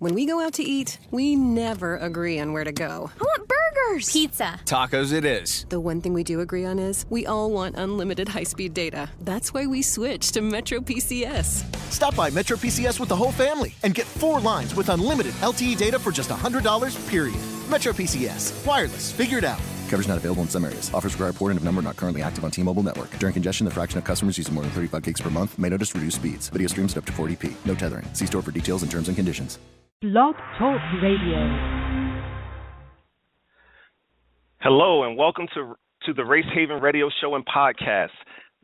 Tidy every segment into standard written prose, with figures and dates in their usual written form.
When we go out to eat, we never agree on where to go. I want burgers. Pizza. Tacos it is. The one thing we do agree on is we all want unlimited high-speed data. That's why we switched to Metro PCS. Stop by Metro PCS with the whole family and get 4 lines with unlimited LTE data for just $100, period. Metro PCS. Wireless. Figure it out. Coverage not available in some areas. Offers require port and of number not currently active on T-Mobile network. During congestion, the fraction of customers using more than 35 gigs per month may notice reduced speeds. Video streams at up to 40p. No tethering. See store for details and terms and conditions. Blog Talk Radio. Hello and welcome to the Race Haven Radio Show and Podcast.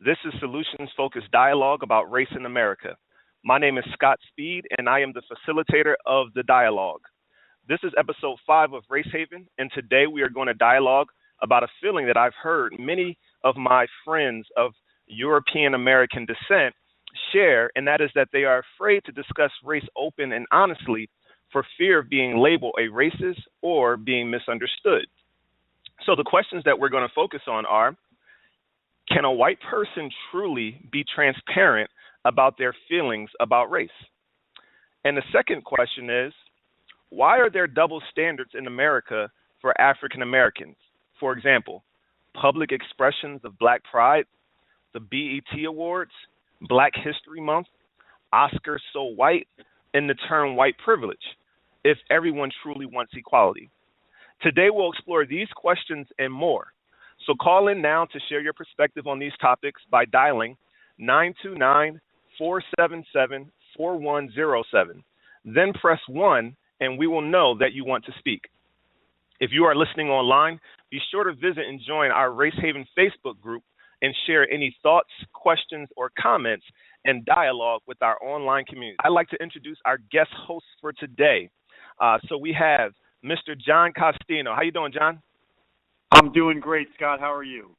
This is solutions-focused dialogue about race in America. My name is Scott Speed, and I am the facilitator of the dialogue. This is episode 5 of Race Haven, and today we are going to dialogue about a feeling that I've heard many of my friends of European American descent share, and that is that they are afraid to discuss race open and honestly for fear of being labeled a racist or being misunderstood. So the questions that we're going to focus on are, can a white person truly be transparent about their feelings about race? And the second question is, why are there double standards in America for African Americans? For example, public expressions of Black pride, the BET Awards, Black History Month, Oscars so white, and the term white privilege, if everyone truly wants equality. Today we'll explore these questions and more. So call in now to share your perspective on these topics by dialing 929-477-4107. Then press 1 and we will know that you want to speak. If you are listening online, be sure to visit and join our Race Haven Facebook group and share any thoughts, questions, or comments and dialogue with our online community. I'd like to introduce our guest host for today. So we have Mr. John Costino. How you doing, John? I'm doing great, Scott. How are you?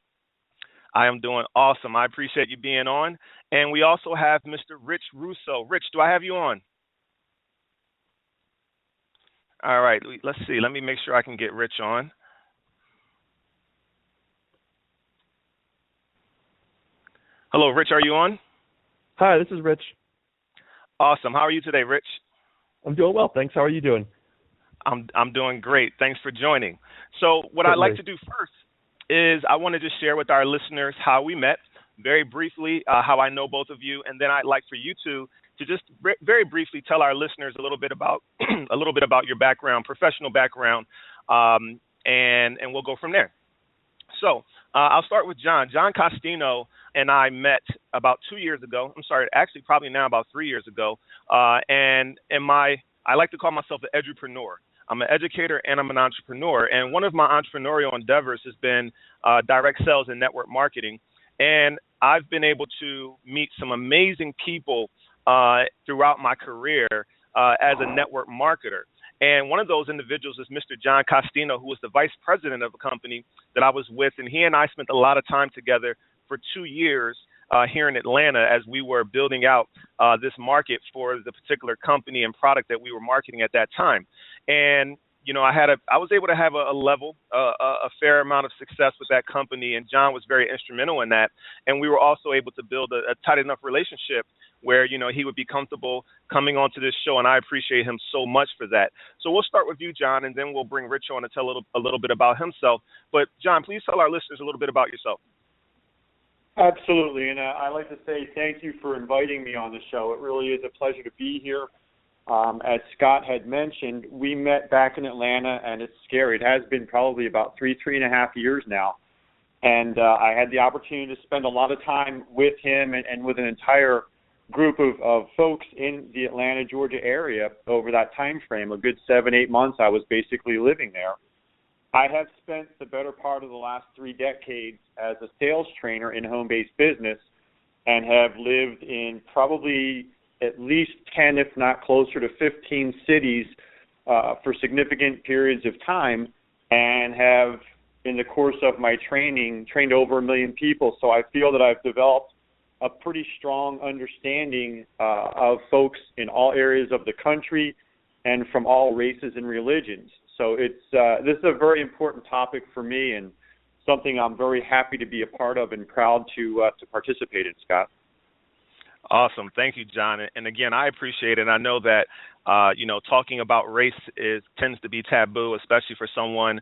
I am doing awesome. I appreciate you being on. And we also have Mr. Rich Russo. Rich, do I have you on? All right, let's see. Let me make sure I can get Rich on. Hello, Rich, are you on? Hi, this is Rich. Awesome. How are you today, Rich? I'm doing well, thanks. How are you doing? I'm doing great. Thanks for joining. So what I'd like to do first is I want to just share with our listeners how we met, very briefly, how I know both of you, and then I'd like for you to just very briefly tell our listeners a little bit about your background, professional background, and we'll go from there. So I'll start with John. John Costino and I met about 2 years ago. I'm sorry, actually probably now about 3 years ago. And I like to call myself an edupreneur. I'm an educator and I'm an entrepreneur. And one of my entrepreneurial endeavors has been direct sales and network marketing. And I've been able to meet some amazing people throughout my career as a network marketer. And one of those individuals is Mr. John Costino, who was the vice president of a company that I was with. And he and I spent a lot of time together for 2 years here in Atlanta as we were building out this market for the particular company and product that we were marketing at that time. And, you know, I was able to have a fair amount of success with that company, and John was very instrumental in that. And we were also able to build a tight enough relationship where, you know, he would be comfortable coming onto this show, and I appreciate him so much for that. So we'll start with you, John, and then we'll bring Rich on to tell a little bit about himself. But, John, please tell our listeners a little bit about yourself. Absolutely, and I like to say thank you for inviting me on the show. It really is a pleasure to be here. As Scott had mentioned, we met back in Atlanta, and it's scary. It has been probably about three and a half years now. And I had the opportunity to spend a lot of time with him and with an entire group of folks in the Atlanta, Georgia area over that time frame. A good 7-8 months I was basically living there. I have spent the better part of the last 3 decades as a sales trainer in home-based business and have lived in probably at least 10, if not closer to 15 cities for significant periods of time, and have, in the course of my training, trained over 1 million people. So I feel that I've developed a pretty strong understanding of folks in all areas of the country and from all races and religions. So this is a very important topic for me and something I'm very happy to be a part of and proud to participate in, Scott. Awesome. Thank you, John. And again, I appreciate it. I know that, talking about race tends to be taboo, especially for someone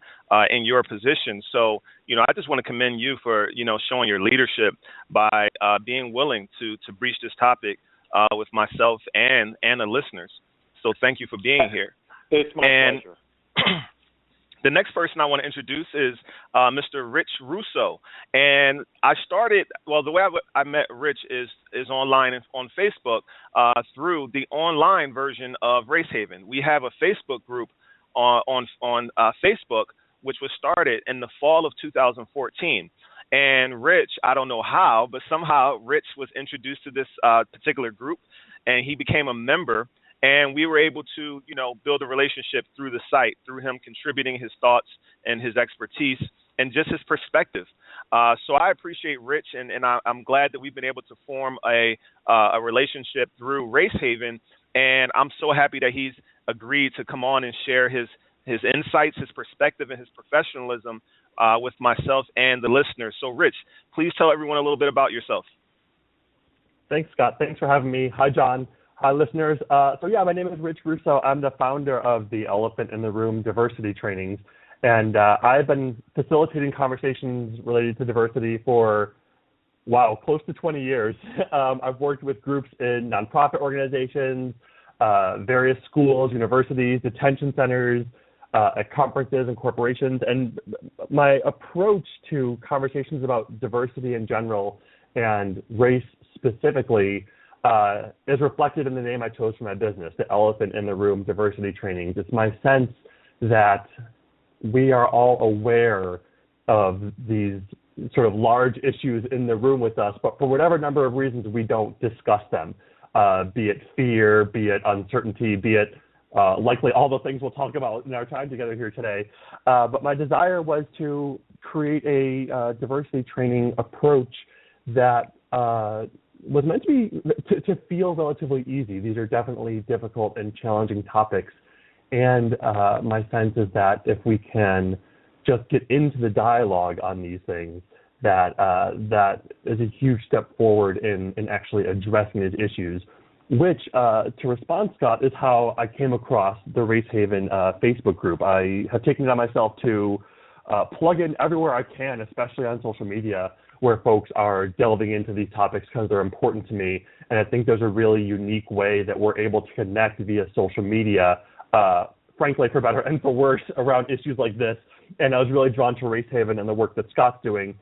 in your position. So, I just want to commend you for, showing your leadership by being willing to breach this topic with myself and the listeners. So thank you for being here. It's my pleasure. The next person I want to introduce is Mr. Rich Russo. And the way I met Rich is online on Facebook through the online version of RaceHaven. We have a Facebook group on Facebook, which was started in the fall of 2014. And Rich, I don't know how, but somehow Rich was introduced to this particular group, and he became a member. And we were able to, build a relationship through the site, through him contributing his thoughts and his expertise and just his perspective. So I appreciate Rich, and I'm glad that we've been able to form a relationship through RaceHaven. And I'm so happy that he's agreed to come on and share his insights, his perspective, and his professionalism with myself and the listeners. So, Rich, please tell everyone a little bit about yourself. Thanks, Scott. Thanks for having me. Hi, John. Hi, listeners. My name is Rich Russo. I'm the founder of the Elephant in the Room diversity trainings, and I've been facilitating conversations related to diversity for, close to 20 years. I've worked with groups in nonprofit organizations, various schools, universities, detention centers, at conferences and corporations, and my approach to conversations about diversity in general and race specifically is reflected in the name I chose for my business, the Elephant in the Room Diversity Trainings. It's my sense that we are all aware of these sort of large issues in the room with us, but for whatever number of reasons, we don't discuss them, be it fear, be it uncertainty, be it likely all the things we'll talk about in our time together here today. But my desire was to create a diversity training approach that was meant to feel relatively easy. These are definitely difficult and challenging topics. And my sense is that if we can just get into the dialogue on these things, that is a huge step forward in actually addressing these issues, which, to respond, Scott, is how I came across the RaceHaven Facebook group. I have taken it on myself to plug in everywhere I can, especially on social media, where folks are delving into these topics because they're important to me. And I think there's a really unique way that we're able to connect via social media, frankly, for better and for worse, around issues like this. And I was really drawn to RaceHaven and the work that Scott's doing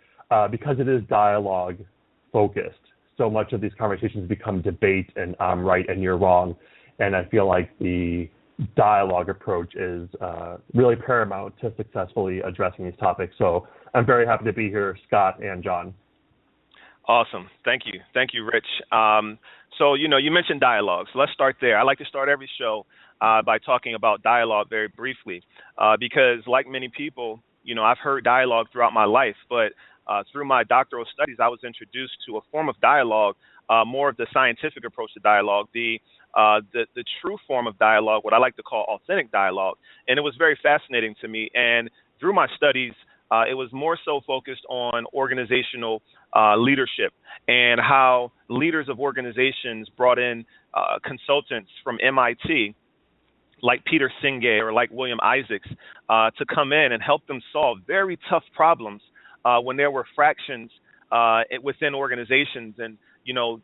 because it is dialogue focused. So much of these conversations become debate and I'm right and you're wrong. And I feel like the dialogue approach is really paramount to successfully addressing these topics. So I'm very happy to be here, Scott and John. Awesome. Thank you. Thank you, Rich. So, you mentioned dialogue. So let's start there. I like to start every show by talking about dialogue very briefly because like many people, I've heard dialogue throughout my life, but through my doctoral studies, I was introduced to a form of dialogue, more of the scientific approach to dialogue, the true form of dialogue, what I like to call authentic dialogue. And it was very fascinating to me. And through my studies, it was more so focused on organizational leadership and how leaders of organizations brought in consultants from MIT, like Peter Senge or like William Isaacs, to come in and help them solve very tough problems when there were fractions within organizations and,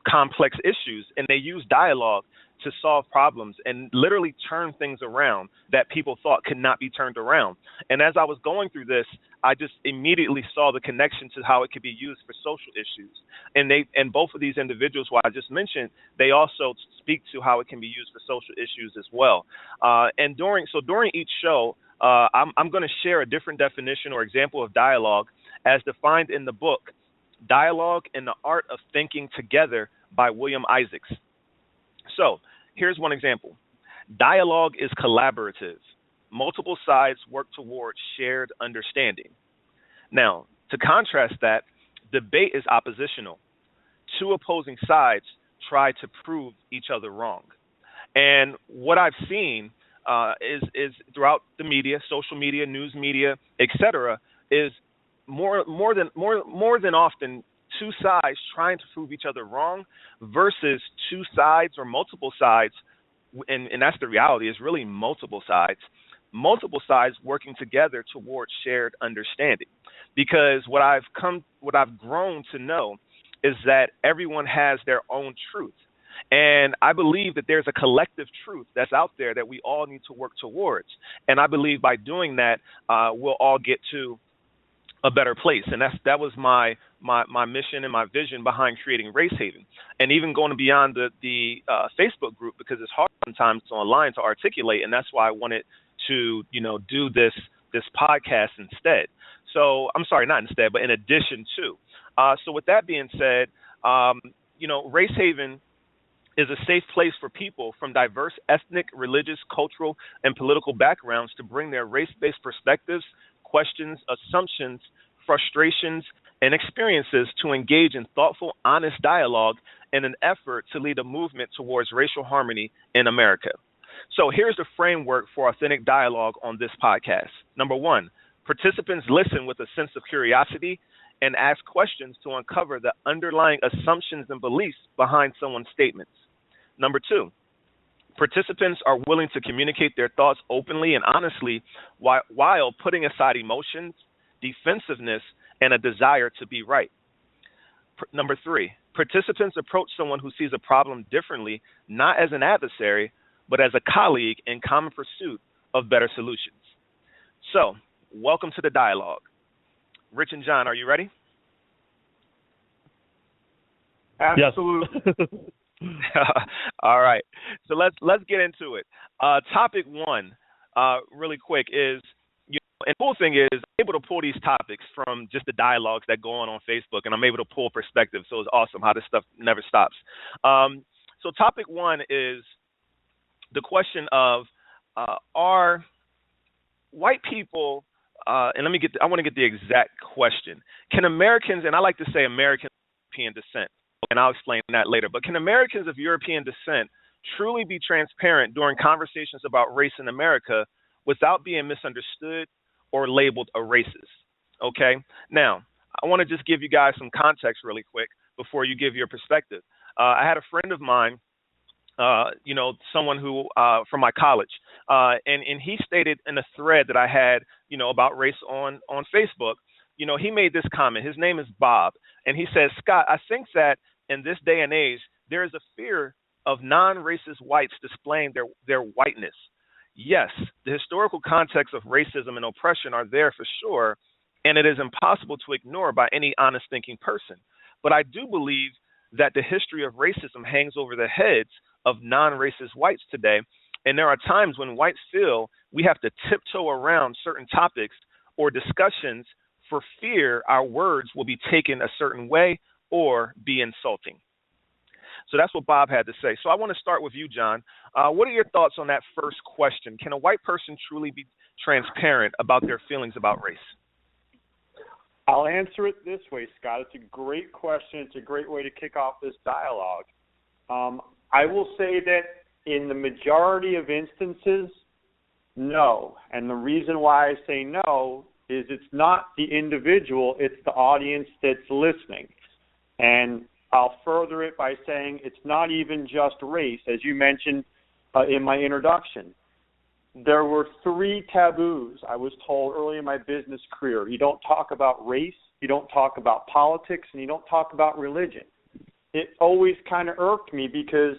complex issues. And they used dialogue to solve problems and literally turn things around that people thought could not be turned around. And as I was going through this, I just immediately saw the connection to how it could be used for social issues. And both of these individuals who I just mentioned, they also speak to how it can be used for social issues as well. And during each show, I'm going to share a different definition or example of dialogue as defined in the book, Dialogue and the Art of Thinking Together by William Isaacs. So here's one example. Dialogue is collaborative. Multiple sides work towards shared understanding. Now, to contrast that, debate is oppositional. Two opposing sides try to prove each other wrong. And what I've seen is throughout the media, social media, news media, etc., is more than often, two sides trying to prove each other wrong versus two sides or multiple sides, and that's the reality, is really multiple sides working together towards shared understanding. Because what I've grown to know is that everyone has their own truth. And I believe that there's a collective truth that's out there that we all need to work towards. And I believe by doing that, we'll all get to a better place. And that was my mission and my vision behind creating Race Haven. And even going beyond the Facebook group, because it's hard sometimes online to articulate, and that's why I wanted to, do this podcast instead. So I'm sorry, not instead, but in addition to. So with that being said, Race Haven is a safe place for people from diverse ethnic, religious, cultural, and political backgrounds to bring their race-based perspectives, questions, assumptions, frustrations, and experiences to engage in thoughtful, honest dialogue in an effort to lead a movement towards racial harmony in America. So here's the framework for authentic dialogue on this podcast. Number one, participants listen with a sense of curiosity and ask questions to uncover the underlying assumptions and beliefs behind someone's statements. Number two, participants are willing to communicate their thoughts openly and honestly while putting aside emotions, defensiveness, and a desire to be right. Number three, participants approach someone who sees a problem differently, not as an adversary, but as a colleague in common pursuit of better solutions. So, welcome to the dialogue. Rich and John, are you ready? Absolutely. Yes. All right. So let's get into it. Topic one, really quick, is, and the cool thing is I'm able to pull these topics from just the dialogues that go on Facebook, and I'm able to pull perspective. So it's awesome how this stuff never stops. So topic one is the question of, are white people, and I want to get the exact question. Can Americans, and I like to say Americans of European descent, and I'll explain that later, but can Americans of European descent truly be transparent during conversations about race in America without being misunderstood or labeled a racist? Okay? Now, I want to just give you guys some context really quick before you give your perspective. I had a friend of mine, someone who from my college, and he stated in a thread that I had, about race on Facebook, he made this comment. His name is Bob, and he says, Scott, I think that in this day and age, there is a fear of non-racist whites displaying their whiteness. Yes, the historical context of racism and oppression are there for sure, and it is impossible to ignore by any honest thinking person. But I do believe that the history of racism hangs over the heads of non-racist whites today, and there are times when whites feel we have to tiptoe around certain topics or discussions for fear our words will be taken a certain way or be insulting. So that's what Bob had to say. So I want to start with you, John. What are your thoughts on that first question? Can a white person truly be transparent about their feelings about race? I'll answer it this way, Scott. It's a great question. It's a great way to kick off this dialogue. I will say that in the majority of instances, no. And the reason why I say no is it's not the individual, it's the audience that's listening. And I'll further it by saying it's not even just race, as you mentioned in my introduction. There were 3 taboos I was told early in my business career. You don't talk about race, you don't talk about politics, and you don't talk about religion. It always kind of irked me because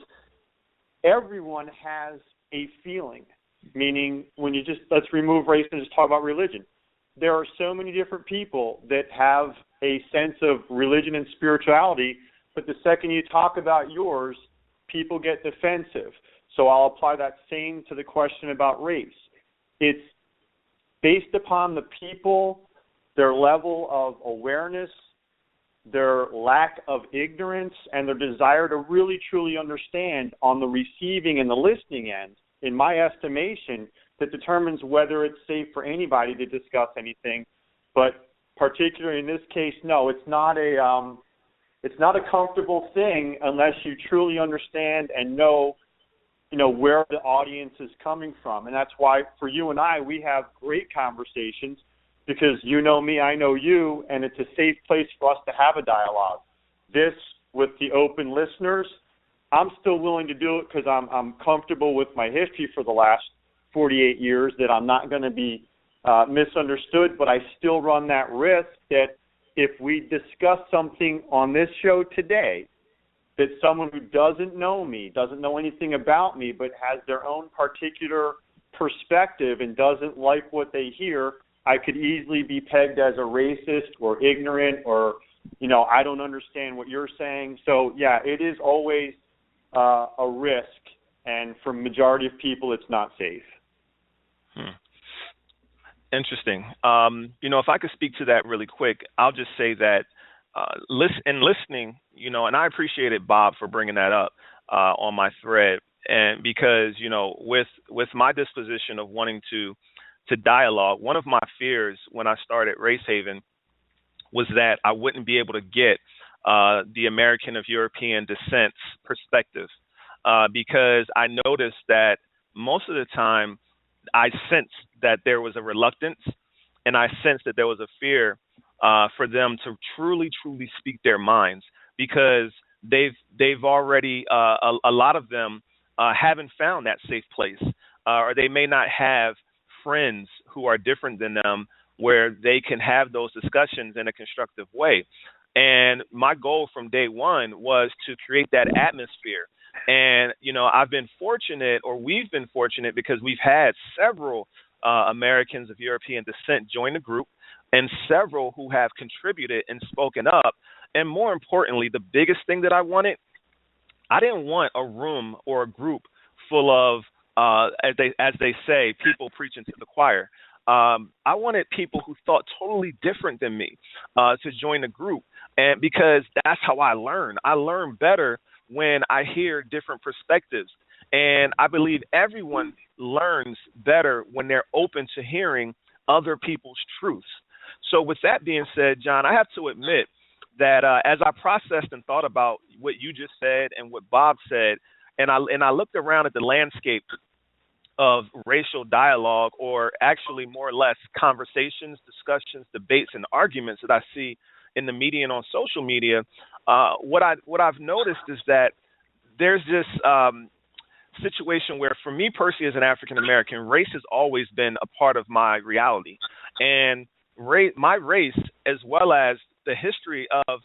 everyone has a feeling, meaning when you just, let's remove race and just talk about religion. There are so many different people that have a sense of religion and spirituality, but the second you talk about yours, people get defensive. So I'll apply that same to the question about race. It's based upon the people, their level of awareness, their lack of ignorance, and their desire to really, truly understand on the receiving and the listening end, in my estimation, that determines whether it's safe for anybody to discuss anything. But particularly in this case, no, it's not a comfortable thing unless you truly understand and know where the audience is coming from. And that's why for you and I, we have great conversations because you know me, I know you, and it's a safe place for us to have a dialogue. this with the open listeners, I'm still willing to do it because I'm comfortable with my history for the last 48 years that I'm not going to be misunderstood, but I still run that risk that if we discuss something on this show today that someone who doesn't know me, doesn't know anything about me, but has their own particular perspective and doesn't like what they hear, I could easily be pegged as a racist or ignorant or, I don't understand what you're saying. So, yeah, it is always a risk, and for majority of people, it's not safe. Interesting. If I could speak to that really quick, I'll just say that listening, and I appreciate it, Bob, for bringing that up on my thread, and because with my disposition of wanting to dialogue, one of my fears when I started Race Haven was that I wouldn't be able to get the American of European descent's perspective, because I noticed that most of the time I sensed that there was a reluctance, and I sensed that there was a fear for them to truly speak their minds, because they've already a lot of them haven't found that safe place, or they may not have friends who are different than them where they can have those discussions in a constructive way. And my goal from day one was to create that atmosphere. And, I've been fortunate, or we've been fortunate, because we've had several Americans of European descent join the group, and several who have contributed and spoken up. And more importantly, the biggest thing that I didn't want a room or a group full of, as they say, people preaching to the choir. I wanted people who thought totally different than me to join the group, and because that's how I learn. I learn better when I hear different perspectives, and I believe everyone learns better when they're open to hearing other people's truths. So with that being said, John, I have to admit that as I processed and thought about what you just said and what Bob said, and I looked around at the landscape of racial dialogue, or actually more or less conversations, discussions, debates, and arguments that I see in the media and on social media, what I've noticed is that there's this situation where, for me personally as an African American, race has always been a part of my reality, and my race, as well as the history of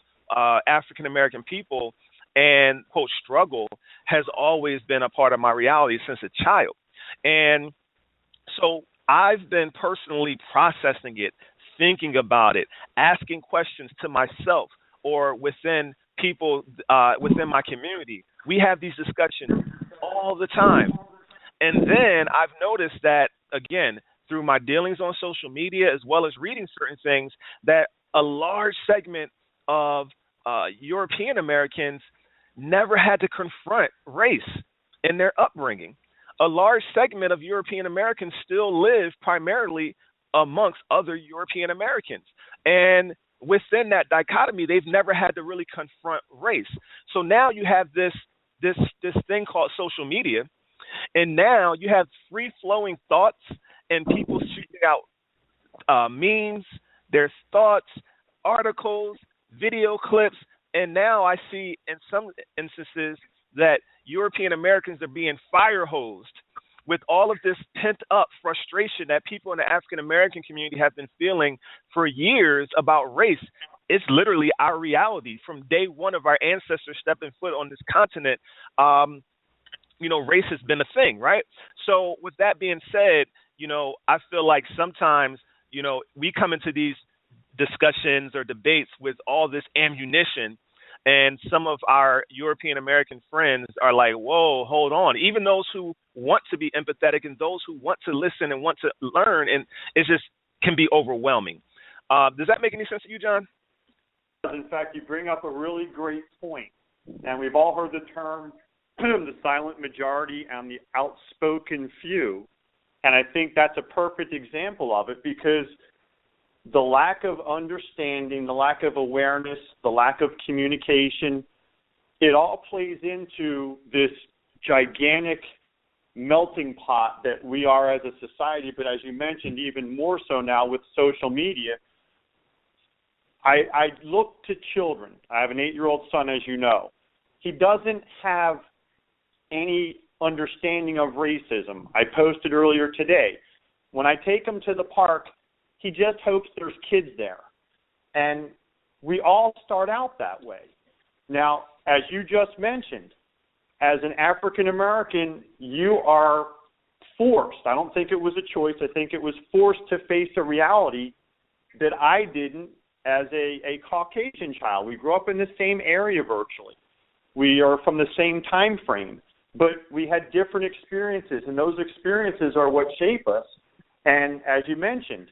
African American people and quote struggle, has always been a part of my reality since a child. And so I've been personally processing it, thinking about it, asking questions to myself or within people within my community. We have these discussions all the time. And then I've noticed that, again, through my dealings on social media as well as reading certain things, that a large segment of European Americans never had to confront race in their upbringing. A large segment of European Americans still live primarily amongst other European Americans. And within that dichotomy, they've never had to really confront race. So now you have this thing called social media, and now you have free-flowing thoughts and people shooting out memes, their thoughts, articles, video clips, and now I see in some instances that European Americans are being fire hosed with all of this pent-up frustration that people in the African American community have been feeling for years about race. It's literally our reality from day one of our ancestors stepping foot on this continent. Race has been a thing, right? So with that being said, I feel like sometimes, we come into these discussions or debates with all this ammunition, and some of our European American friends are like, whoa, hold on. Even those who want to be empathetic and those who want to listen and want to learn, and it just can be overwhelming. Does that make any sense to you, John? In fact, you bring up a really great point. And we've all heard the term the silent majority and the outspoken few. And I think that's a perfect example of it, because the lack of understanding, the lack of awareness, the lack of communication, it all plays into this gigantic melting pot that we are as a society, but as you mentioned, even more so now with social media. I look to children. I have an 8-year-old son, as you know. He doesn't have any understanding of racism. I posted earlier today. When I take him to the park, he just hopes there's kids there. And we all start out that way. Now, as you just mentioned, as an African American, you are forced. I don't think it was a choice. I think it was forced to face a reality that I didn't as a Caucasian child. We grew up in the same area virtually. We are from the same time frame, but we had different experiences, and those experiences are what shape us. And as you mentioned,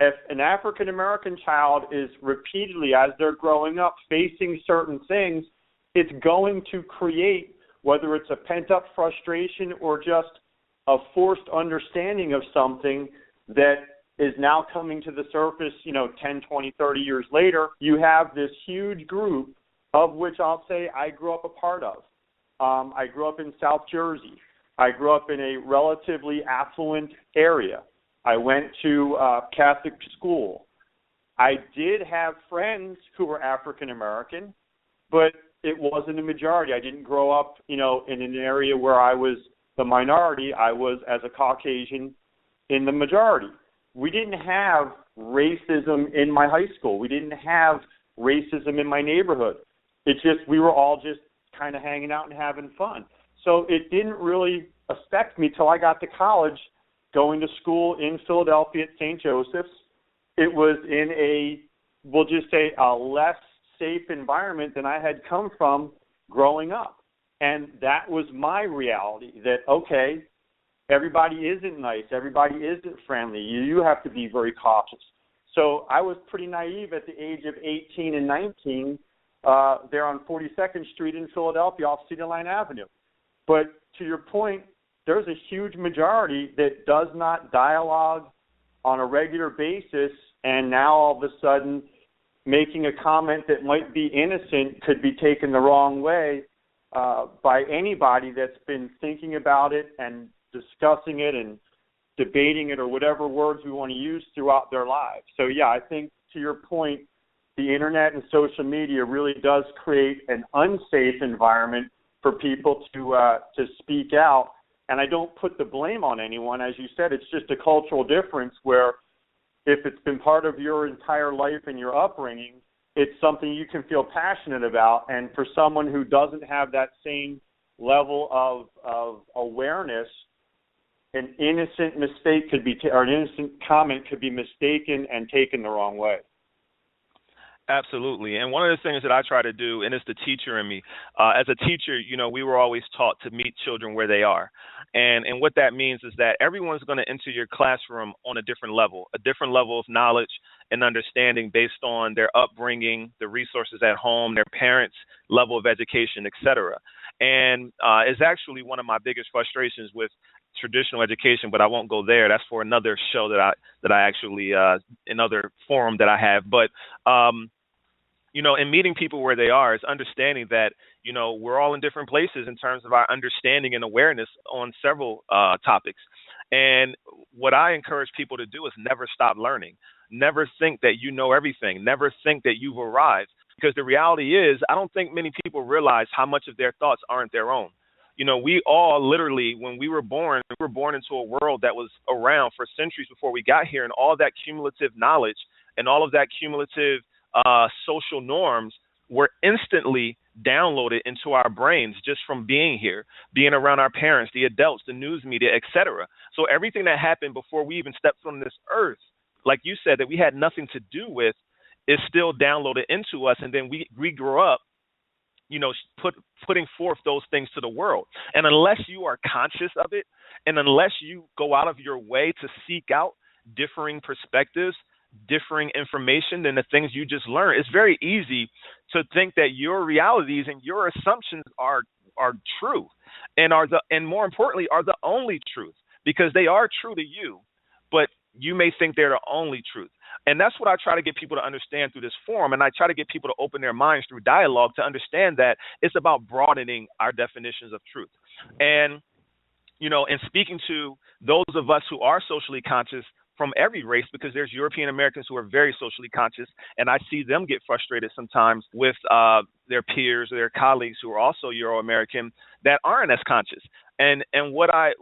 if an African American child is repeatedly, as they're growing up, facing certain things, it's going to create, whether it's a pent-up frustration or just a forced understanding of something that is now coming to the surface, 10, 20, 30 years later. You have this huge group of which I'll say I grew up a part of. I grew up in South Jersey. I grew up in a relatively affluent area. I went to Catholic school. I did have friends who were African American, but it wasn't a majority. I didn't grow up, in an area where I was the minority. I was, as a Caucasian, in the majority. We didn't have racism in my high school. We didn't have racism in my neighborhood. It's just we were all just kind of hanging out and having fun. So it didn't really affect me till I got to college, going to school in Philadelphia at St. Joseph's. It was in we'll just say, a less safe environment than I had come from growing up. And that was my reality, that, okay, everybody isn't nice, everybody isn't friendly, you have to be very cautious. So I was pretty naive at the age of 18 and 19 there on 42nd Street in Philadelphia off Cedar Line Avenue. But to your point, there's a huge majority that does not dialogue on a regular basis, and now all of a sudden making a comment that might be innocent could be taken the wrong way by anybody that's been thinking about it and discussing it and debating it, or whatever words we want to use, throughout their lives. So, yeah, I think to your point, the internet and social media really does create an unsafe environment for people to speak out. And I don't put the blame on anyone. As you said, it's just a cultural difference where if it's been part of your entire life and your upbringing, it's something you can feel passionate about. And for someone who doesn't have that same level of awareness, an innocent mistake could be, or an innocent comment could be mistaken and taken the wrong way. Absolutely. And one of the things that I try to do, and it's the teacher in me, as a teacher, we were always taught to meet children where they are. And what that means is that everyone's going to enter your classroom on a different level of knowledge and understanding based on their upbringing, the resources at home, their parents' level of education, et cetera. And it's actually one of my biggest frustrations with traditional education, but I won't go there. That's for another show that I actually, another forum that I have. But, in meeting people where they are, is understanding that, we're all in different places in terms of our understanding and awareness on several topics. And what I encourage people to do is never stop learning. Never think that you know everything. Never think that you've arrived. Because the reality is, I don't think many people realize how much of their thoughts aren't their own. We all literally, when we were born into a world that was around for centuries before we got here, and all that cumulative knowledge and all of that cumulative social norms were instantly downloaded into our brains just from being here, being around our parents, the adults, the news media, et cetera. So everything that happened before we even stepped on this earth, like you said, that we had nothing to do with, is still downloaded into us. And then we grew up, putting forth those things to the world. And unless you are conscious of it, and unless you go out of your way to seek out differing perspectives, differing information than the things you just learned, it's very easy to think that your realities and your assumptions are true, and more importantly, are the only truth, because they are true to you, but you may think they're the only truth. And that's what I try to get people to understand through this forum. And I try to get people to open their minds through dialogue to understand that it's about broadening our definitions of truth. And, in speaking to those of us who are socially conscious, from every race, because there's European Americans who are very socially conscious, and I see them get frustrated sometimes with their peers or their colleagues who are also Euro-American that aren't as conscious. And what I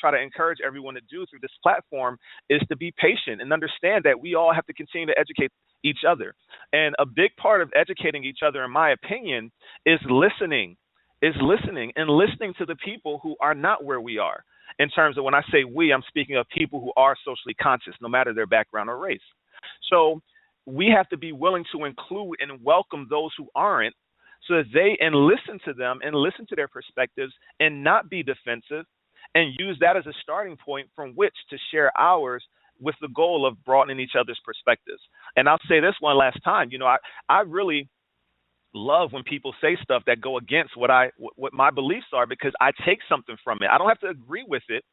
try to encourage everyone to do through this platform is to be patient and understand that we all have to continue to educate each other. And a big part of educating each other, in my opinion, is listening to the people who are not where we are. In terms of, when I say we, I'm speaking of people who are socially conscious, no matter their background or race. So we have to be willing to include and welcome those who aren't, so that and listen to them and listen to their perspectives and not be defensive, and use that as a starting point from which to share ours, with the goal of broadening each other's perspectives. And I'll say this one last time, I really love when people say stuff that go against what my beliefs are, because I take something from it. I don't have to agree with it.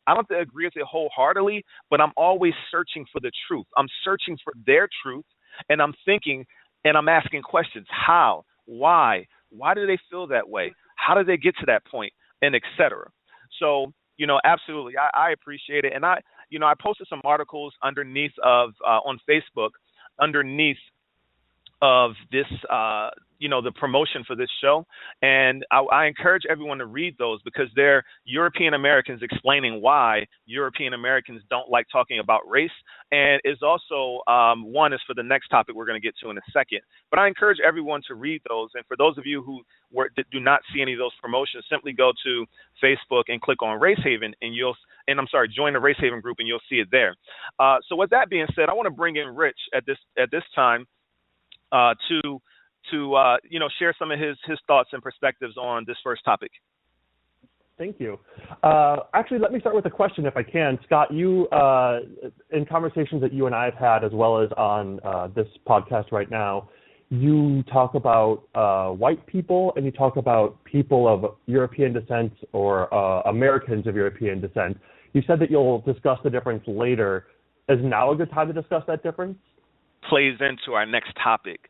I don't have to agree with it wholeheartedly, but I'm always searching for the truth. I'm searching for their truth, and I'm thinking, and I'm asking questions. How? Why? Why do they feel that way? How did they get to that point? And et cetera. So, absolutely, I appreciate it. And I posted some articles underneath of on Facebook, underneath of this, the promotion for this show. And I encourage everyone to read those, because they're European Americans explaining why European Americans don't like talking about race. And is also, one is for the next topic we're going to get to in a second. But I encourage everyone to read those. And for those of you who do not see any of those promotions, simply go to Facebook and click on RaceHaven, and join the RaceHaven group, and you'll see it there. So with that being said, I want to bring in Rich at this time to share some of his thoughts and perspectives on this first topic. Thank you. Actually, let me start with a question, if I can. Scott, you, in conversations that you and I have had, as well as on this podcast right now, you talk about white people, and you talk about people of European descent, or Americans of European descent. You said that you'll discuss the difference later. Is now a good time to discuss that difference? Plays into our next topic.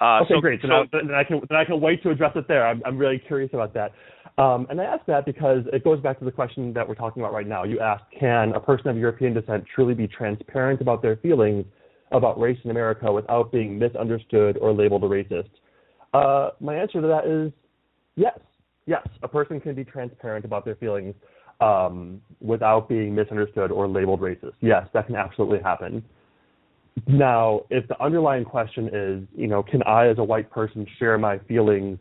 Okay, great. Then I can wait to address it there. I'm really curious about that. And I ask that because it goes back to the question that we're talking about right now. You asked, can a person of European descent truly be transparent about their feelings about race in America without being misunderstood or labeled a racist? My answer to that is yes. Yes, a person can be transparent about their feelings without being misunderstood or labeled racist. Yes, that can absolutely happen. Now, if the underlying question is, can I as a white person share my feelings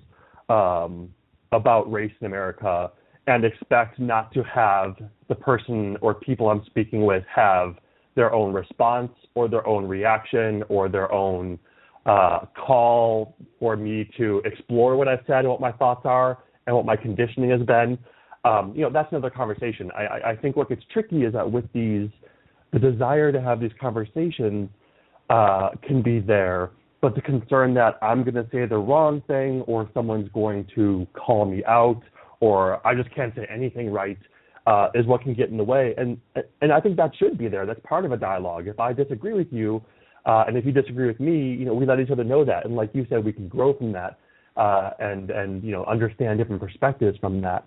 about race in America and expect not to have the person or people I'm speaking with have their own response or their own reaction or their own call for me to explore what I've said and what my thoughts are and what my conditioning has been, that's another conversation. I think what gets tricky is that with the desire to have these conversations can be there, but the concern that I'm going to say the wrong thing, or someone's going to call me out, or I just can't say anything right, is what can get in the way. And I think that should be there. That's part of a dialogue. If I disagree with you, and if you disagree with me, we let each other know that. And like you said, we can grow from that and understand different perspectives from that.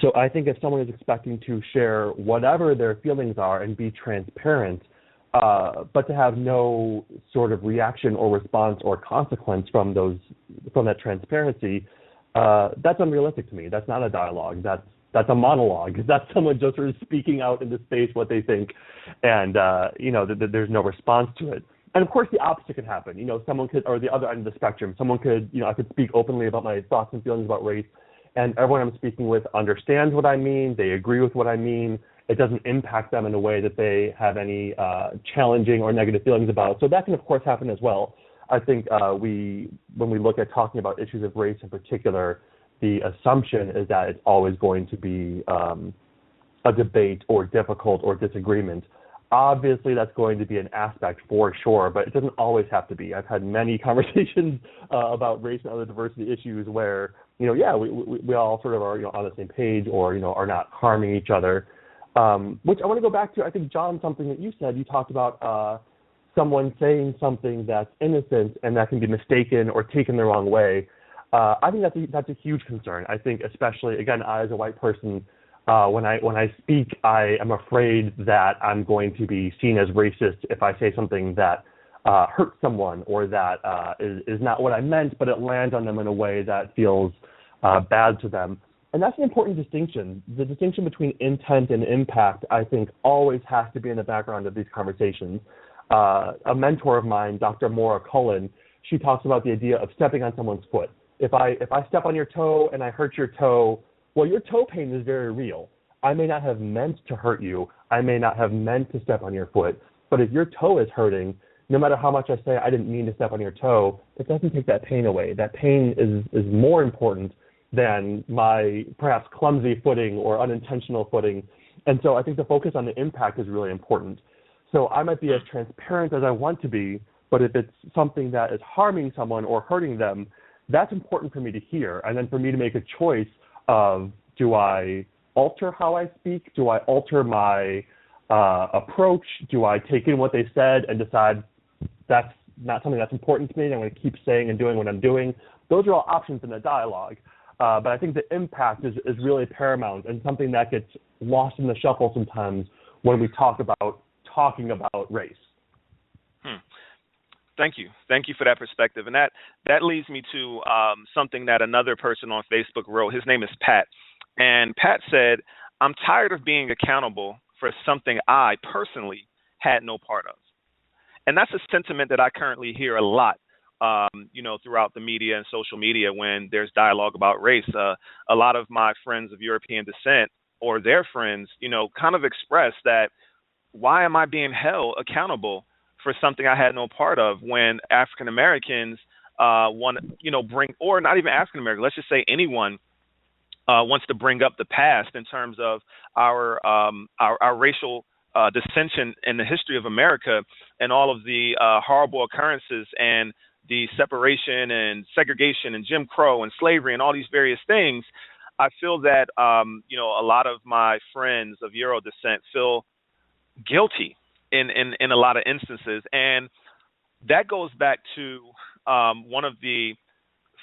So I think if someone is expecting to share whatever their feelings are and be transparent, but to have no sort of reaction or response or consequence from that transparency, that's unrealistic to me. That's not a dialogue. That's a monologue. That's someone just sort of speaking out into space what they think, and there's no response to it. And of course, the opposite could happen. Someone could, or the other end of the spectrum, someone could, I could speak openly about my thoughts and feelings about race, and everyone I'm speaking with understands what I mean. They agree with what I mean. It doesn't impact them in a way that they have any challenging or negative feelings about. So that can, of course, happen as well. I think when we look at talking about issues of race in particular, the assumption is that it's always going to be a debate or difficult or disagreement. Obviously, that's going to be an aspect for sure, but it doesn't always have to be. I've had many conversations about race and other diversity issues where, we all sort of are, on the same page or, are not harming each other. Which I want to go back to, I think, John, something that you said. You talked about someone saying something that's innocent and that can be mistaken or taken the wrong way. I think that's a huge concern. I think especially, again, I as a white person When I speak, I am afraid that I'm going to be seen as racist if I say something that hurts someone or that is not what I meant, but it lands on them in a way that feels bad to them. And that's an important distinction. The distinction between intent and impact, I think, always has to be in the background of these conversations. A mentor of mine, Dr. Maura Cullen, she talks about the idea of stepping on someone's foot. If I step on your toe and I hurt your toe, well, your toe pain is very real. I may not have meant to hurt you. I may not have meant to step on your foot. But if your toe is hurting, no matter how much I say I didn't mean to step on your toe, it doesn't take that pain away. That pain is more important than my perhaps clumsy footing or unintentional footing. And so I think the focus on the impact is really important. So I might be as transparent as I want to be, but if it's something that is harming someone or hurting them, that's important for me to hear. And then for me to make a choice of, do I alter how I speak? Do I alter my approach? Do I take in what they said and decide that's not something that's important to me and I'm going to keep saying and doing what I'm doing? Those are all options in the dialogue. But I think the impact is really paramount and something that gets lost in the shuffle sometimes when we talking about race. Thank you. Thank you for that perspective. And that leads me to something that another person on Facebook wrote. His name is Pat. And Pat said, I'm tired of being accountable for something I personally had no part of. And that's a sentiment that I currently hear a lot, throughout the media and social media when there's dialogue about race. A lot of my friends of European descent or their friends, kind of express that, why am I being held accountable for something I had no part of when African Americans want to, bring, or not even African American, let's just say anyone wants to bring up the past in terms of our racial dissension in the history of America and all of the horrible occurrences and the separation and segregation and Jim Crow and slavery and all these various things. I feel that, a lot of my friends of Euro descent feel guilty in a lot of instances. And that goes back to one of the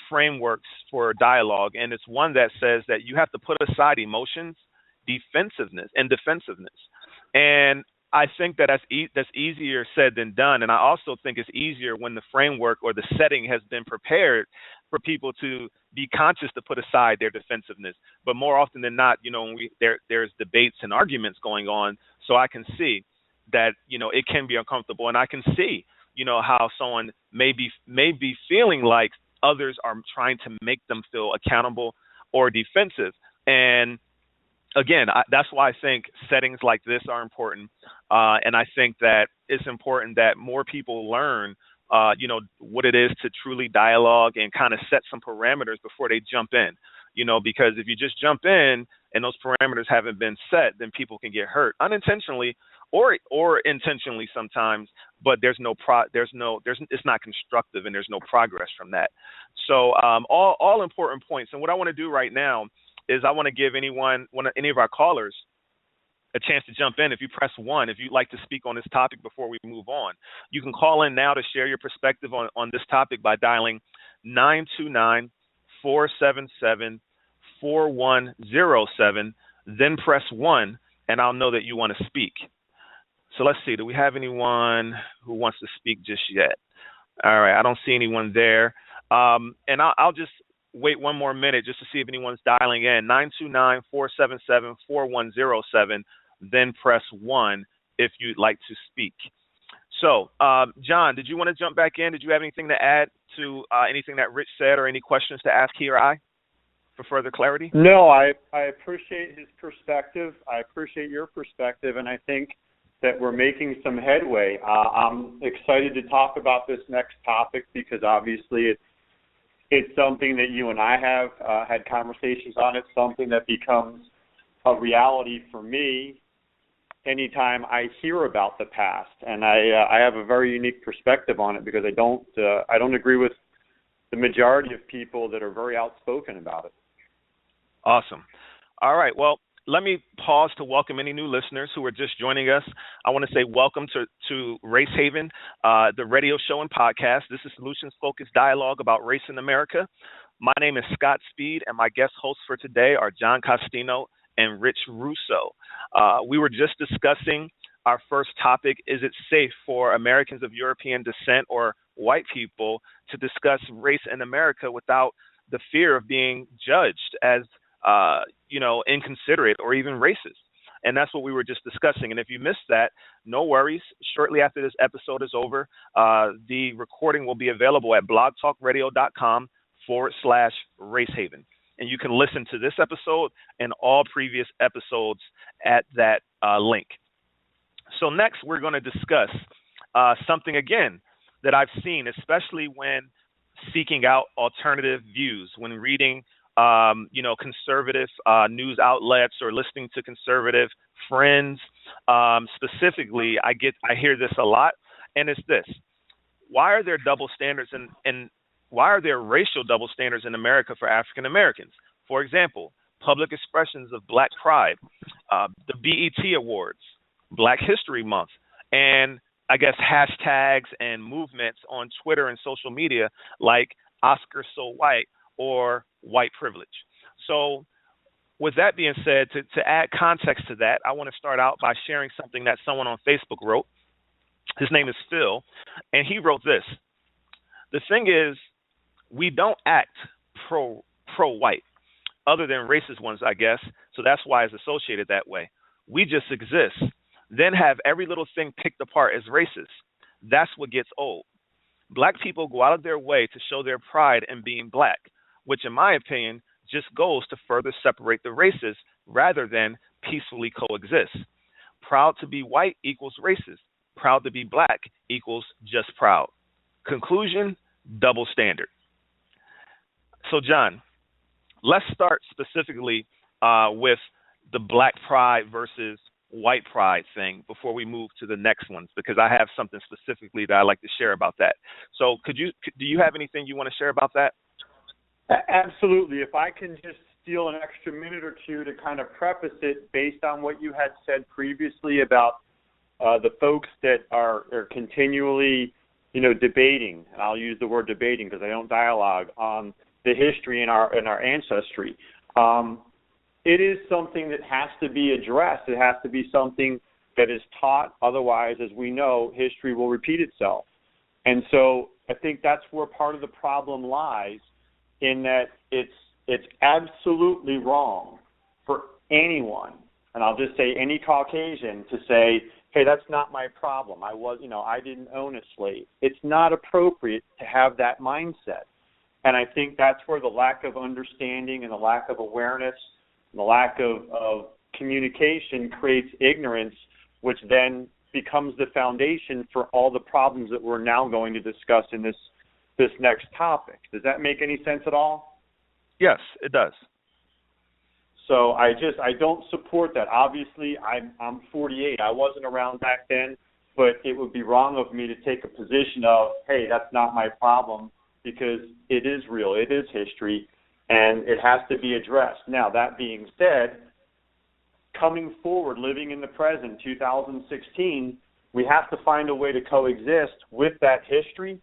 frameworks for dialogue. And it's one that says that you have to put aside emotions, defensiveness. And I think that that's easier said than done. And I also think it's easier when the framework or the setting has been prepared for people to be conscious to put aside their defensiveness. But more often than not, when there's debates and arguments going on, so I can see that, it can be uncomfortable. And I can see, how someone may be feeling like others are trying to make them feel accountable or defensive. And again, that's why I think settings like this are important. And I think that it's important that more people learn, what it is to truly dialogue and kind of set some parameters before they jump in, because if you just jump in and those parameters haven't been set, then people can get hurt unintentionally or intentionally sometimes, but it's not constructive and there's no progress from that. So all important points. And what I want to do right now is I want to give any of our callers a chance to jump in. If you press 1, if you'd like to speak on this topic before we move on, you can call in now to share your perspective on this topic by dialing 929-477-4107, then press 1, and I'll know that you want to speak. So let's see. Do we have anyone who wants to speak just yet? All right. I don't see anyone there. And I'll just wait one more minute just to see if anyone's dialing in. 929-477-4107, then press 1 if you'd like to speak. So, John, did you want to jump back in? Did you have anything to add to anything that Rich said or any questions to ask he or I for further clarity? No, I appreciate his perspective. I appreciate your perspective, and I think that we're making some headway. I'm excited to talk about this next topic because obviously it's something that you and I have had conversations on. It's something that becomes a reality for me anytime I hear about the past, and I have a very unique perspective on it because I don't agree with the majority of people that are very outspoken about it. Awesome. All right. Well, let me pause to welcome any new listeners who are just joining us. I want to say welcome to Race Haven, the radio show and podcast. This is solutions-focused dialogue about race in America. My name is Scott Speed, and my guest hosts for today are John Costino and Rich Russo. We were just discussing our first topic: is it safe for Americans of European descent or white people to discuss race in America without the fear of being judged as, inconsiderate or even racist? And that's what we were just discussing. And if you missed that, no worries. Shortly after this episode is over, the recording will be available at blogtalkradio.com/RaceHaven. And you can listen to this episode and all previous episodes at that link. So next, we're going to discuss something, again, that I've seen, especially when seeking out alternative views, when reading conservative news outlets or listening to conservative friends. Specifically, I hear this a lot, and it's this: why are there double standards and why are there racial double standards in America for African Americans? For example, public expressions of Black pride, the BET Awards, Black History Month, and I guess hashtags and movements on Twitter and social media like Oscar So White or white privilege. So with that being said, to add context to that, I want to start out by sharing something that someone on Facebook wrote. His name is Phil, and he wrote this: the thing is, we don't act pro-white, other than racist ones, I guess, so that's why it's associated that way. We just exist, then have every little thing picked apart as racist. That's what gets old. Black people go out of their way to show their pride in being Black, which in my opinion just goes to further separate the races rather than peacefully coexist. Proud to be white equals racist. Proud to be Black equals just proud. Conclusion: double standard. So John, let's start specifically with the Black pride versus white pride thing before we move to the next ones, because I have something specifically that I'd like to share about that. So do you have anything you want to share about that? Absolutely. If I can just steal an extra minute or two to kind of preface it based on what you had said previously about the folks that are continually, debating, and I'll use the word debating because I don't dialogue, on the history in our ancestry. It is something that has to be addressed. It has to be something that is taught. Otherwise, as we know, history will repeat itself. And so I think that's where part of the problem lies, in that it's absolutely wrong for anyone, and I'll just say any Caucasian, to say, hey, that's not my problem. I didn't own a slave. It's not appropriate to have that mindset. And I think that's where the lack of understanding and the lack of awareness and the lack of communication creates ignorance, which then becomes the foundation for all the problems that we're now going to discuss in this next topic. Does that make any sense at all? Yes, it does. So I don't support that. Obviously, I'm 48. I wasn't around back then, but it would be wrong of me to take a position of, hey, that's not my problem, because it is real. It is history, and it has to be addressed. Now, that being said, coming forward, living in the present, 2016, we have to find a way to coexist with that history,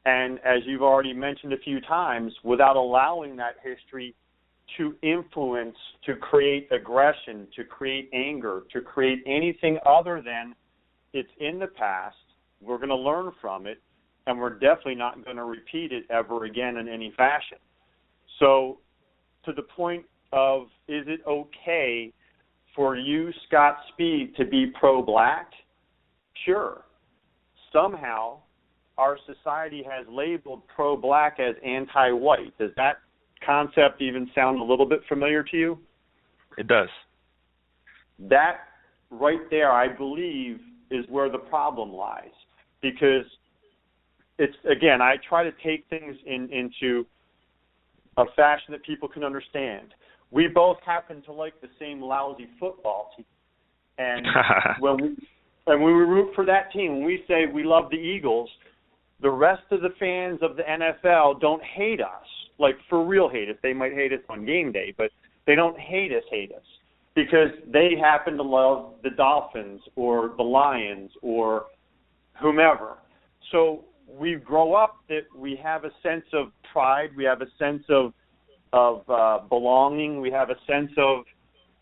and as you've already mentioned a few times, without allowing that history to influence, to create aggression, to create anger, to create anything other than it's in the past, we're going to learn from it, and we're definitely not going to repeat it ever again in any fashion. So to the point of, is it okay for you, Scott Speed, to be pro-Black? Sure. Somehow our society has labeled pro-Black as anti-white. Does that concept even sound a little bit familiar to you? It does. That right there, I believe, is where the problem lies. Because it's, again, I try to take things into a fashion that people can understand. We both happen to like the same lousy football team. And when we root for that team, when we say we love the Eagles, the rest of the fans of the NFL don't hate us. Like, for real hate us. They might hate us on game day, but they don't hate us, because they happen to love the Dolphins or the Lions or whomever. So we grow up that we have a sense of pride, we have a sense of belonging, we have a sense of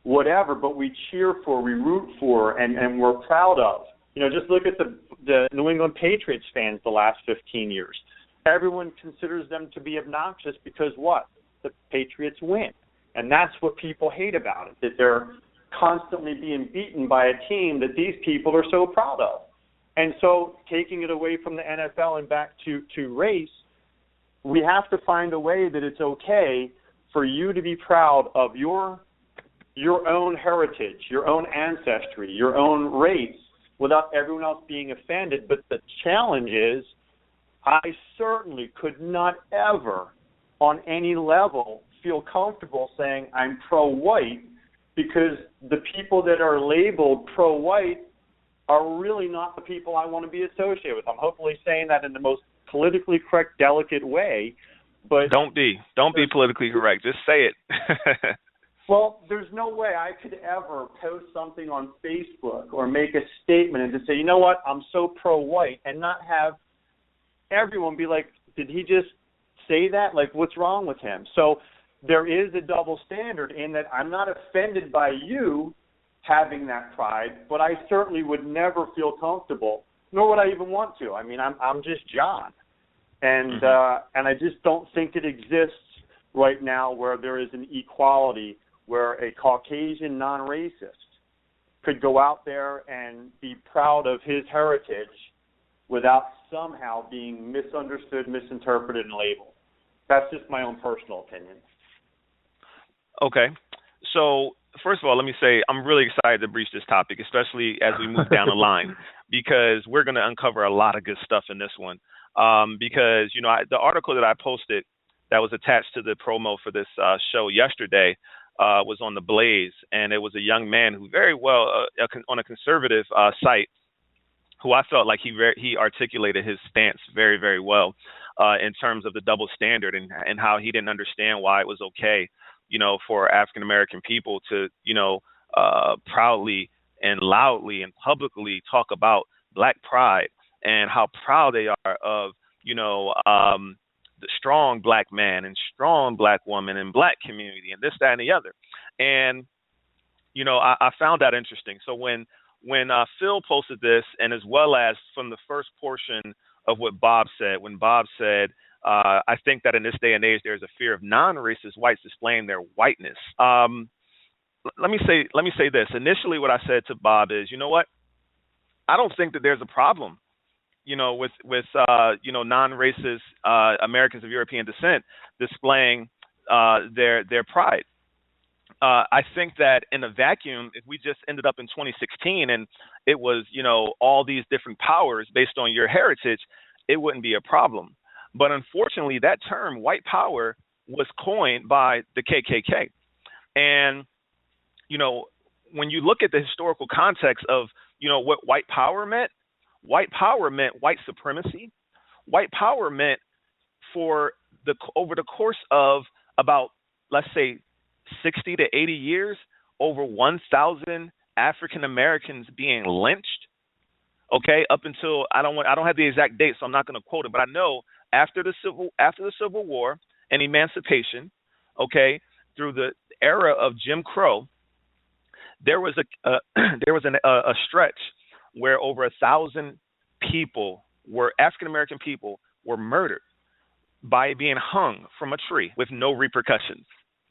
whatever, but we cheer for, we root for, and we're proud of. Just look at the New England Patriots fans the last 15 years. Everyone considers them to be obnoxious because what? The Patriots win. And that's what people hate about it, that they're constantly being beaten by a team that these people are so proud of. And so taking it away from the NFL and back to race, we have to find a way that it's okay for you to be proud of your own heritage, your own ancestry, your own race, without everyone else being offended. But the challenge is, I certainly could not ever, on any level, feel comfortable saying I'm pro-white, because the people that are labeled pro-white are really not the people I want to be associated with. I'm hopefully saying that in the most politically correct, delicate way. But don't be politically correct. Just say it. Well, there's no way I could ever post something on Facebook or make a statement and just say, you know what, I'm so pro-white, and not have everyone be like, did he just say that? Like, what's wrong with him? So there is a double standard in that I'm not offended by you having that pride, but I certainly would never feel comfortable, nor would I even want to. I mean, I'm just John. And I just don't think it exists right now where there is an equality where a Caucasian non-racist could go out there and be proud of his heritage without somehow being misunderstood, misinterpreted, and labeled. That's just my own personal opinion. Okay. So, first of all, let me say I'm really excited to breach this topic, especially as we move down the line, because we're going to uncover a lot of good stuff in this one. Because, the article that I posted that was attached to the promo for this show yesterday was on the Blaze, and it was a young man who very well, on a conservative site, who I felt like he articulated his stance very, very well in terms of the double standard and how he didn't understand why it was okay, for African-American people to, proudly and loudly and publicly talk about Black pride and how proud they are of, the strong Black man and strong Black woman and Black community and this, that, and the other. And, I found that interesting. So when Phil posted this, and as well as from the first portion of what Bob said, when Bob said, I think that in this day and age, there's a fear of non-racist whites displaying their whiteness. Let me say this. Initially, what I said to Bob is, you know what? I don't think that there's a problem, with non-racist Americans of European descent displaying their pride. I think that in a vacuum, if we just ended up in 2016 and it was, all these different powers based on your heritage, it wouldn't be a problem. But unfortunately, that term, white power, was coined by the KKK. And, when you look at the historical context of, what white power meant white supremacy. White power meant over the course of about, let's say, 60 to 80 years, over 1,000 African Americans being lynched. Okay, up until I don't have the exact date, so I'm not going to quote it, but I know after the Civil War and emancipation, okay, through the era of Jim Crow, there was a stretch where over 1,000 people African American people were murdered by being hung from a tree with no repercussions,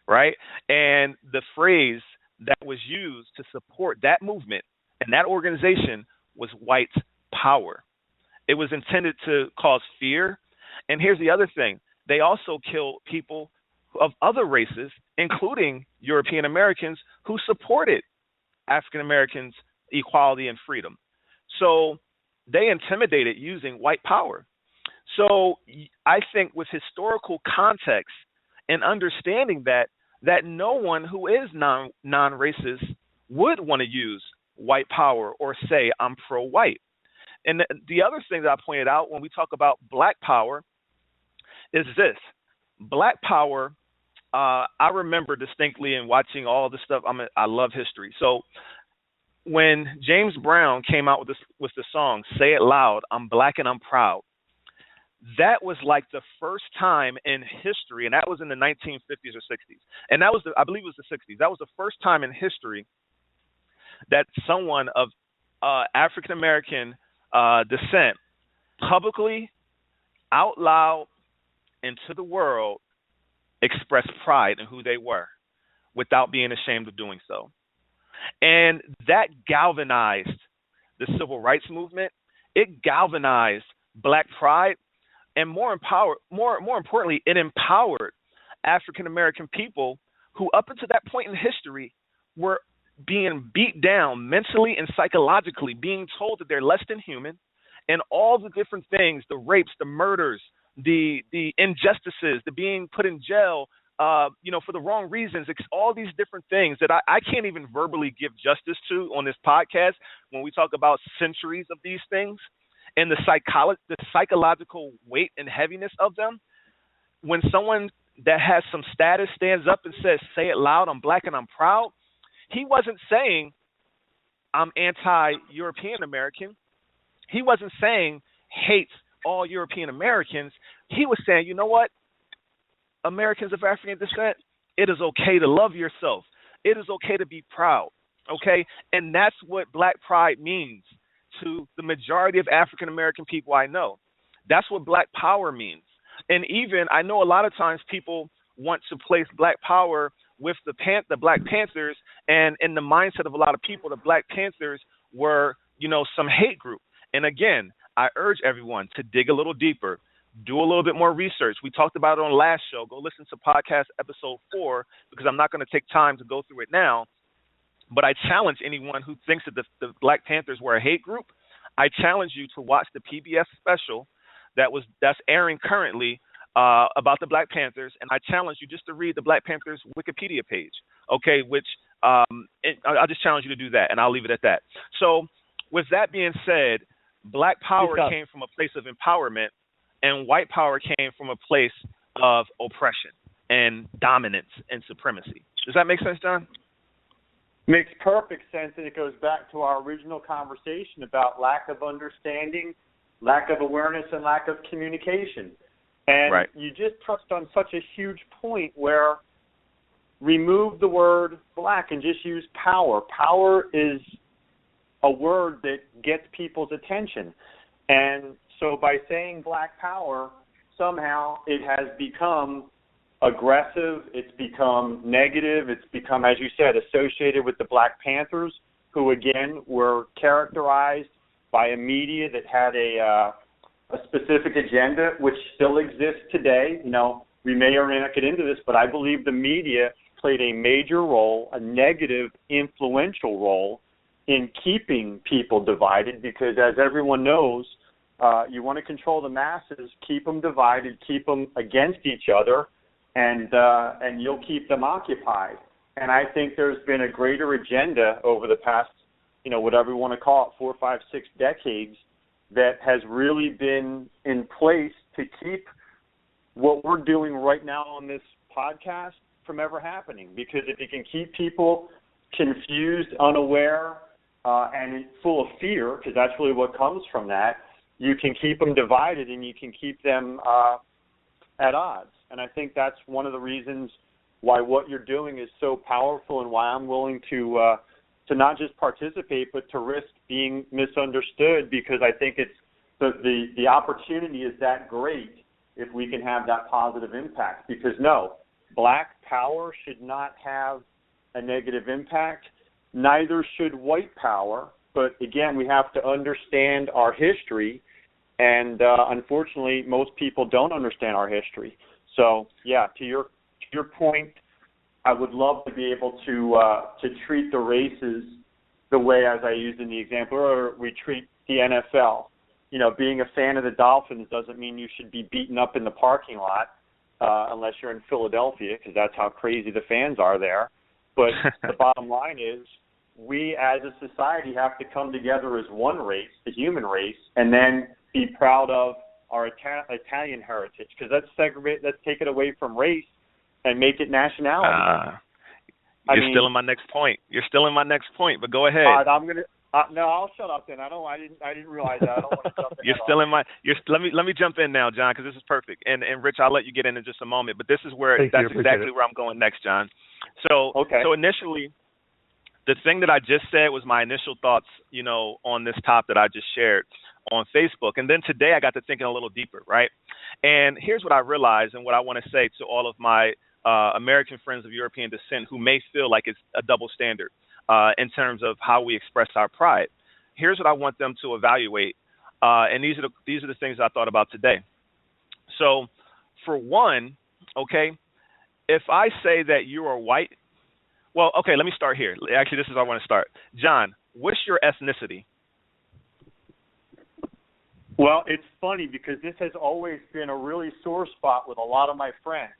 right? And the phrase that was used to support that movement and that organization was white power. It was intended to cause fear. And here's the other thing. They also killed people of other races, including European Americans, who supported African Americans' equality and freedom. So they intimidated using white power. So I think with historical context and understanding that no one who is non-racist would want to use white power or say I'm pro-white. And the other thing that I pointed out when we talk about Black power is this. Black power, I remember distinctly in watching all this stuff. I love history. So when James Brown came out with the song "Say It Loud," I'm Black and I'm proud, that was like the first time in history, and that was in the 1950s or 60s, and that was, I believe it was the 60s. That was the first time in history that someone of African American descent publicly, out loud, into the world, expressed pride in who they were without being ashamed of doing so. And that galvanized the civil rights movement. It galvanized Black pride, and more importantly, it empowered African American people who, up until that point in history, were being beat down mentally and psychologically, being told that they're less than human, and all the different things, the rapes, the murders, the injustices, the being put in jail, for the wrong reasons, all these different things that I can't even verbally give justice to on this podcast when we talk about centuries of these things and the psychological weight and heaviness of them. When someone that has some status stands up and says, say it loud, I'm Black and I'm proud, he wasn't saying I'm anti-European American. He wasn't saying hates all European Americans. He was saying, you know what? Americans of African descent, it is okay to love yourself. It is okay to be proud, okay? And that's what Black pride means to the majority of African American people I know. That's what Black power means. And even, I know a lot of times people want to place Black power with the Black Panthers, and in the mindset of a lot of people, the Black Panthers were, some hate group. And again, I urge everyone to dig a little deeper. Do a little bit more research. We talked about it on last show. Go listen to podcast episode 4, because I'm not going to take time to go through it now. But I challenge anyone who thinks that the Black Panthers were a hate group, I challenge you to watch the PBS special that's airing currently about the Black Panthers, and I challenge you just to read the Black Panthers Wikipedia page, okay, which I'll just challenge you to do that, and I'll leave it at that. So with that being said, Black power came from a place of empowerment, and white power came from a place of oppression and dominance and supremacy. Does that make sense, John? Makes perfect sense, and it goes back to our original conversation about lack of understanding, lack of awareness, and lack of communication. And right. You just touched on such a huge point where remove the word Black and just use power. Power is a word that gets people's attention. And so by saying Black power, somehow it has become aggressive, it's become negative, it's become, as you said, associated with the Black Panthers, who again were characterized by a media that had a specific agenda, which still exists today. We may or may not get into this, but I believe the media played a major role, a negative, influential role in keeping people divided, because as everyone knows, you want to control the masses, keep them divided, keep them against each other, and you'll keep them occupied. And I think there's been a greater agenda over the past, whatever you want to call it, 4, 5, 6 decades, that has really been in place to keep what we're doing right now on this podcast from ever happening. Because if you can keep people confused, unaware, and full of fear, because that's really what comes from that, you can keep them divided and you can keep them at odds. And I think that's one of the reasons why what you're doing is so powerful, and why I'm willing to not just participate, but to risk being misunderstood, because I think it's the opportunity is that great if we can have that positive impact. Because no, Black power should not have a negative impact. Neither should white power. But again, we have to understand our history, and unfortunately, most people don't understand our history. So, yeah, to your point, I would love to be able to treat the races the way, as I used in the example, or we treat the NFL. Being a fan of the Dolphins doesn't mean you should be beaten up in the parking lot unless you're in Philadelphia, because that's how crazy the fans are there. But the bottom line is, we as a society have to come together as one race, the human race, and then be proud of our Italian heritage, because let's take it away from race and make it nationality. You're still in my next point. But go ahead. I'm No, I'll shut up then. I didn't realize that. I don't want to jump in. Let me jump in now, John, because this is perfect. And Rich, I'll let you get in just a moment. But this is where that's exactly where I'm going next, John. So initially, the thing that I just said was my initial thoughts, on this top that I just shared on Facebook. And then today I got to thinking a little deeper, right? And here's what I realized and what I want to say to all of my American friends of European descent who may feel like it's a double standard in terms of how we express our pride. Here's what I want them to evaluate, and these are the things I thought about today. So, for one, okay, if I say that you are white, well, okay, let me start here. Actually, this is how I want to start. John, what's your ethnicity? Well, it's funny because this has always been a really sore spot with a lot of my friends.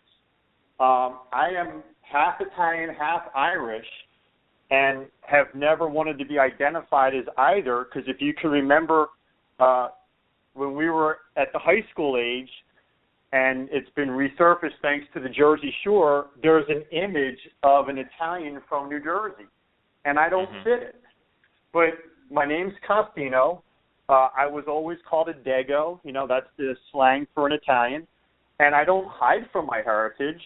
I am half Italian, half Irish, and have never wanted to be identified as either, because if you can remember when we were at the high school age, and it's been resurfaced thanks to the Jersey Shore, there's an image of an Italian from New Jersey, and I don't fit it. But my name's Costino. I was always called a Dago. That's the slang for an Italian. And I don't hide from my heritage,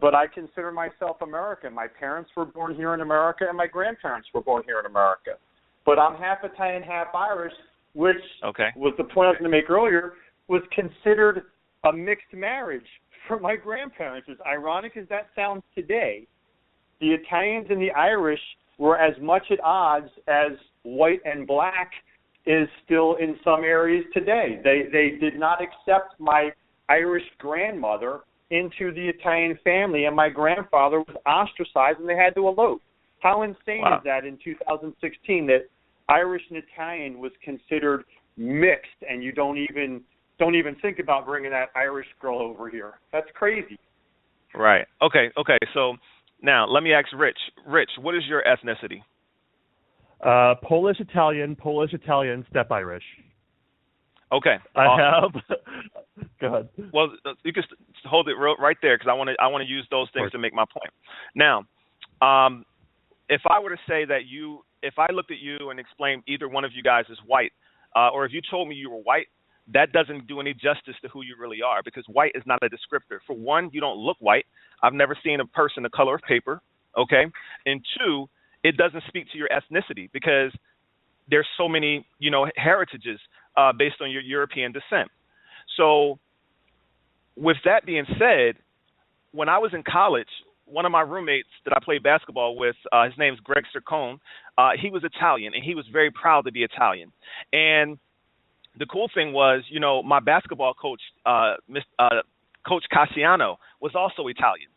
but I consider myself American. My parents were born here in America, and my grandparents were born here in America. But I'm half Italian, half Irish, which was the point I was going to make earlier, was considered a mixed marriage for my grandparents. As ironic as that sounds today, the Italians and the Irish were as much at odds as white and black is still in some areas today. They did not accept my Irish grandmother into the Italian family, and my grandfather was ostracized and they had to elope. How insane is that in 2016 that Irish and Italian was considered mixed, and you don't even think about bringing that Irish girl over here? That's crazy. Right. Okay. So now let me ask Rich. Rich, what is your ethnicity? Polish Italian, step Irish. Okay. I have. Go ahead. Well, you can hold it right there because I want to use those things to make my point. Now, if I were to say that if I looked at you and explained either one of you guys as white, or if you told me you were white, that doesn't do any justice to who you really are, because white is not a descriptor. For one, you don't look white. I've never seen a person the color of paper. Okay, and two, it doesn't speak to your ethnicity because there's so many, heritages based on your European descent. So with that being said, when I was in college, one of my roommates that I played basketball with, his name's Greg Sircone, he was Italian, and he was very proud to be Italian. And the cool thing was, my basketball coach, Coach Costino, was also Italian.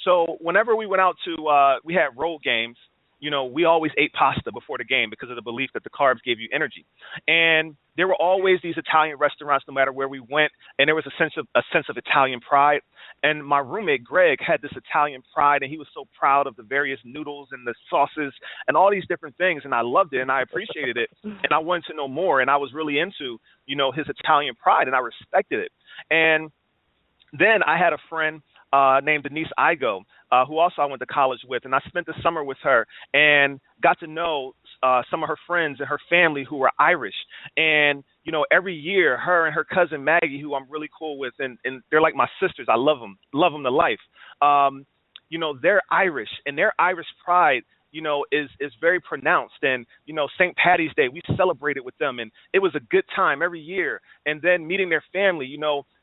So whenever we went out to, we had road games, we always ate pasta before the game because of the belief that the carbs gave you energy. And there were always these Italian restaurants no matter where we went, and there was a sense of Italian pride. And my roommate, Greg, had this Italian pride, and he was so proud of the various noodles and the sauces and all these different things, and I loved it, and I appreciated it, and I wanted to know more, and I was really into, his Italian pride, and I respected it. And then I had a friend named Denise Igo, who also I went to college with, and I spent the summer with her and got to know some of her friends and her family who were Irish. And, every year, her and her cousin Maggie, who I'm really cool with, and they're like my sisters. I love them to life. They're Irish, and their Irish pride, is very pronounced. And, St. Patty's Day, we celebrated with them, and it was a good time every year. And then meeting their family,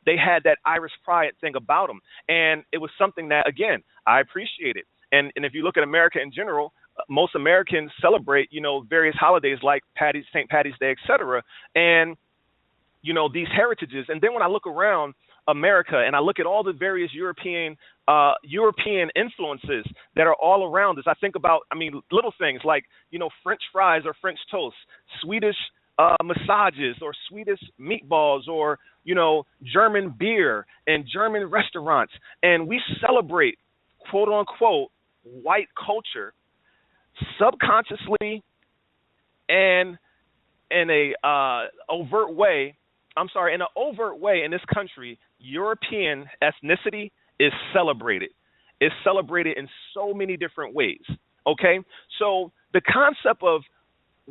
they had that Irish pride thing about them. And it was something that, again, I appreciated. And if you look at America in general, most Americans celebrate, various holidays like St. Patty's Day, et cetera. And, these heritages. And then when I look around America and I look at all the various European influences that are all around us, I think about, little things like, French fries or French toast, Swedish massages or Swedish meatballs, or, German beer and German restaurants. And we celebrate, quote unquote, white culture subconsciously and in an overt way in this country. European ethnicity is celebrated. It's celebrated in so many different ways. Okay? So the concept of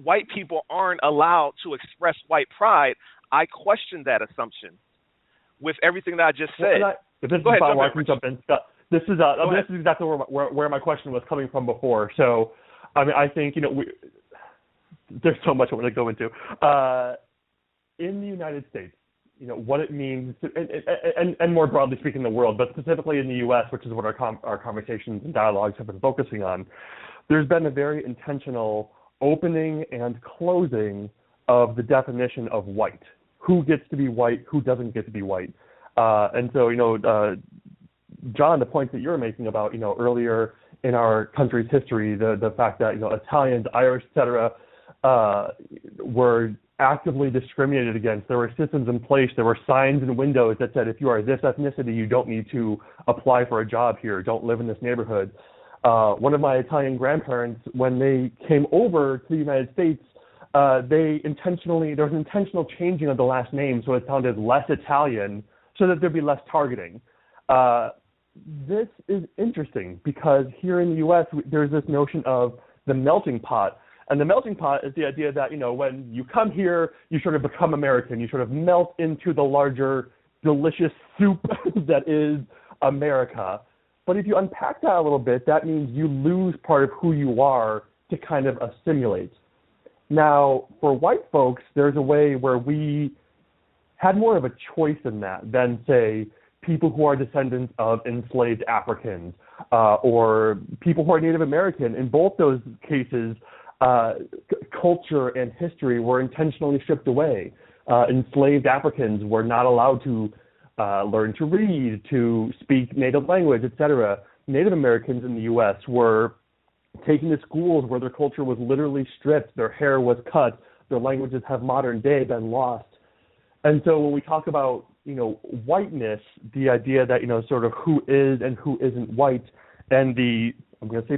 white people aren't allowed to express white pride, I question that assumption with everything that I just said. If this Go is ahead, I can jump in, Scott. This is exactly where my question was coming from before. So, I mean, I think, there's so much I want to go into. In the United States, what it means, and more broadly speaking, the world, but specifically in the U.S., which is what our conversations and dialogues have been focusing on, there's been a very intentional opening and closing of the definition of white. Who gets to be white? Who doesn't get to be white? And so, John, the point that you were making about, earlier in our country's history, the fact that, Italians, Irish, et cetera, were actively discriminated against. There were systems in place. There were signs in windows that said, if you are this ethnicity, you don't need to apply for a job here. Don't live in this neighborhood. One of my Italian grandparents, when they came over to the United States, there was an intentional changing of the last name so it sounded less Italian so that there'd be less targeting. This is interesting because here in the U.S., there's this notion of the melting pot. And the melting pot is the idea that, when you come here, you sort of become American. You sort of melt into the larger, delicious soup that is America. But if you unpack that a little bit, that means you lose part of who you are to kind of assimilate. Now, for white folks, there's a way where we had more of a choice in that than, say, people who are descendants of enslaved Africans or people who are Native American. In both those cases, culture and history were intentionally stripped away. Enslaved Africans were not allowed to learn to read, to speak native language, etc. Native Americans in the U.S. were taken to schools where their culture was literally stripped, their hair was cut, their languages have modern day been lost. And so when we talk about, whiteness, the idea that, sort of who is and who isn't white, and I'm going to say